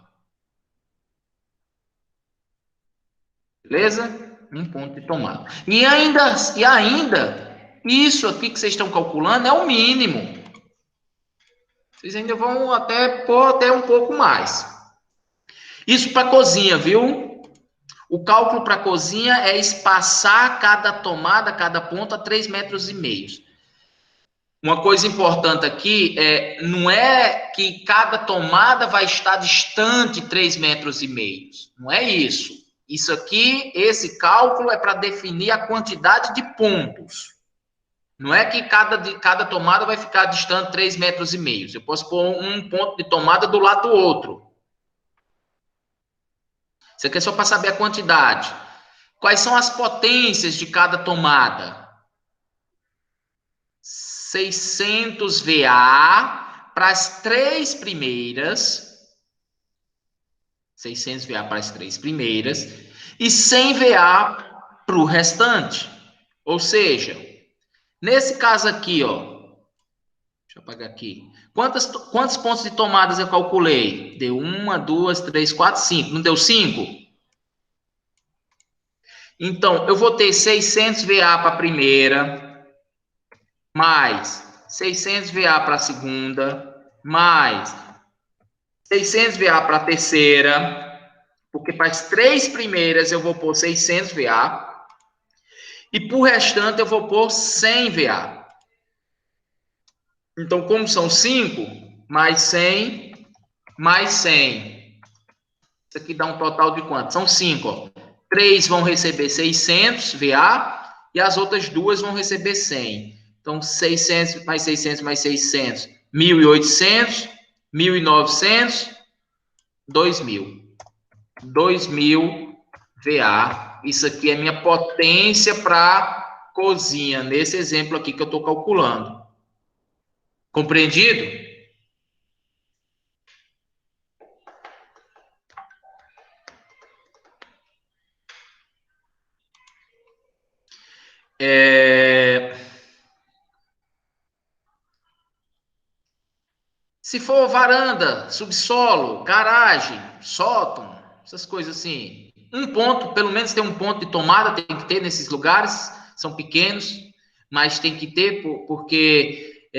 Beleza? Um ponto de tomada. E ainda, isso aqui que vocês estão calculando é o mínimo. Vocês ainda vão até pôr até um pouco mais. Isso para cozinha, viu? O cálculo para cozinha é espaçar cada tomada, cada ponto a 3,5 metros. Uma coisa importante aqui não é que cada tomada vai estar distante 3,5 metros. Não é isso. Isso aqui, esse cálculo é para definir a quantidade de pontos. Não é que cada tomada vai ficar distante 3,5 metros. Eu posso pôr um ponto de tomada do lado do outro. Isso aqui é só para saber a quantidade. Quais são as potências de cada tomada? 600 VA para as 3 primeiras 600 VA para as 3 primeiras e 100 VA para o restante. Ou seja, nesse caso aqui, ó, deixa eu apagar aqui. Quantos pontos de tomadas eu calculei? Deu 1, 2, 3, 4, 5. Não deu 5? Então, eu vou ter 600 VA para a primeira, mais 600 VA para a segunda, mais 600 VA para a terceira, porque para as 3 primeiras eu vou pôr 600 VA, e para o restante eu vou pôr 100 VA. Então, como são 5, mais 100, mais 100. Isso aqui dá um total de quanto? São 5, ó. 3 vão receber 600 VA e as outras 2 vão receber 100. Então, 600 mais 600 mais 600, 1.800, 1.900, 2.000. 2.000 VA. Isso aqui é minha potência para cozinha, nesse exemplo aqui que eu estou calculando. Compreendido? Se for varanda, subsolo, garagem, sótão, essas coisas assim, um ponto, pelo menos tem um ponto de tomada, tem que ter nesses lugares, são pequenos, mas tem que ter, porque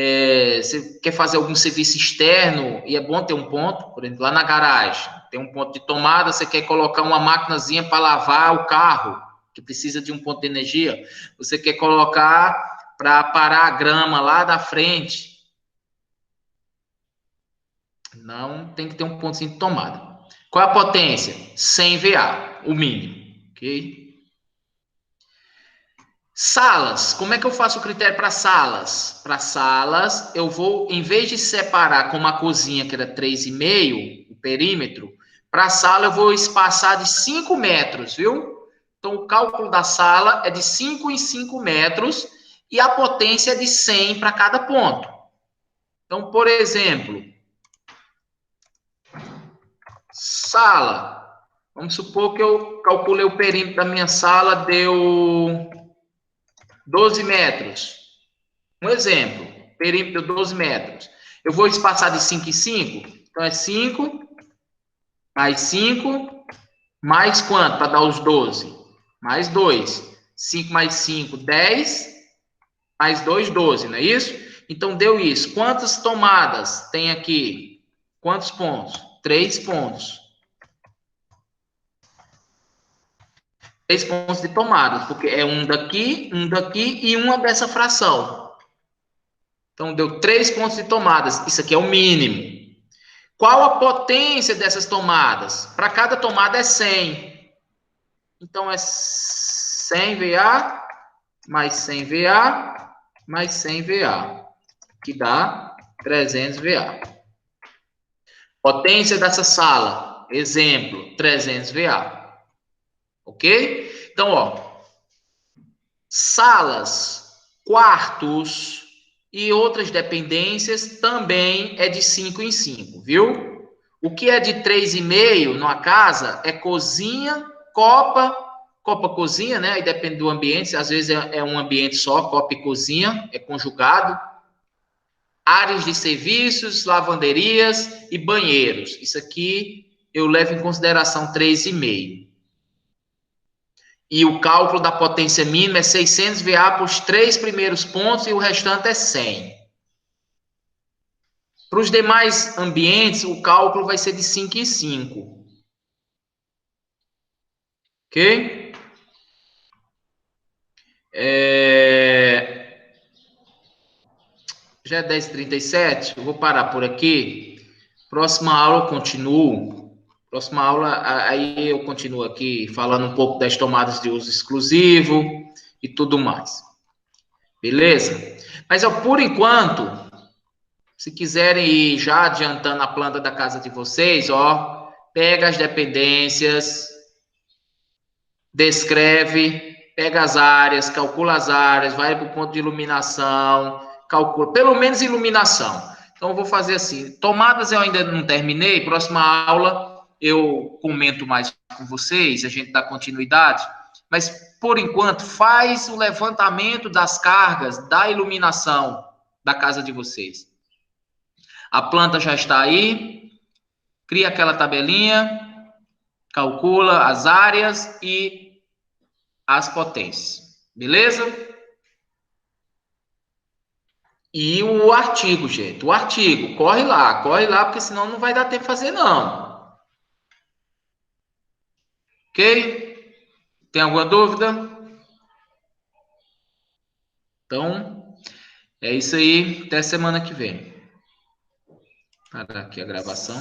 você quer fazer algum serviço externo e é bom ter um ponto, por exemplo, lá na garagem, tem um ponto de tomada, você quer colocar uma maquinazinha para lavar o carro, que precisa de um ponto de energia, você quer colocar para parar a grama lá da frente, não tem que ter um pontozinho de tomada. Qual é a potência? 100 VA, o mínimo, ok? Salas, como é que eu faço o critério para salas? Para salas, eu vou, em vez de separar como a cozinha, que era 3,5, o perímetro, para a sala eu vou espaçar de 5 metros, viu? Então, o cálculo da sala é de 5 em 5 metros e a potência é de 100 para cada ponto. Então, por exemplo, sala. Vamos supor que eu calculei o perímetro da minha sala, deu 12 metros. Um exemplo, perímetro deu 12 metros. Eu vou espaçar de 5 em 5. Então, é 5, mais quanto para dar os 12? Mais 2. 5 mais 5, 10. Mais 2, 12, não é isso? Então, deu isso. Quantas tomadas tem aqui? Quantos pontos? 3 pontos. 3 pontos de tomada, porque é um daqui e uma dessa fração. Então, deu 3 pontos de tomadas. Isso aqui é o mínimo. Qual a potência dessas tomadas? Para cada tomada é 100. Então, é 100 VA, mais 100 VA, mais 100 VA, que dá 300 VA. Potência dessa sala, exemplo, 300 VA. Ok? Então, ó, salas, quartos e outras dependências também é de 5 em 5, viu? O que é de 3,5 numa casa é cozinha, copa-cozinha, né? Aí depende do ambiente, às vezes é um ambiente só, copa e cozinha, é conjugado. Áreas de serviços, lavanderias e banheiros. Isso aqui eu levo em consideração 3,5. E o cálculo da potência mínima é 600 VA para os 3 primeiros pontos e o restante é 100. Para os demais ambientes, o cálculo vai ser de 5 em 5. Ok? Já é 10h37, eu vou parar por aqui. Próxima aula eu continuo. Próxima aula, aí eu continuo aqui falando um pouco das tomadas de uso exclusivo e tudo mais. Beleza? Mas, ó, por enquanto, se quiserem ir já adiantando a planta da casa de vocês, ó, pega as dependências, descreve, pega as áreas, calcula as áreas, vai para o ponto de iluminação, calcula, pelo menos iluminação. Então, eu vou fazer assim, tomadas eu ainda não terminei, próxima aula eu comento mais com vocês, a gente dá continuidade, mas por enquanto faz o levantamento das cargas da iluminação da casa de vocês. A planta já está aí, cria aquela tabelinha, calcula as áreas e as potências, beleza? E o artigo, gente, o artigo, corre lá, porque senão não vai dar tempo de fazer, não. Ok? Tem alguma dúvida? Então, é isso aí, até semana que vem. Parar aqui a gravação.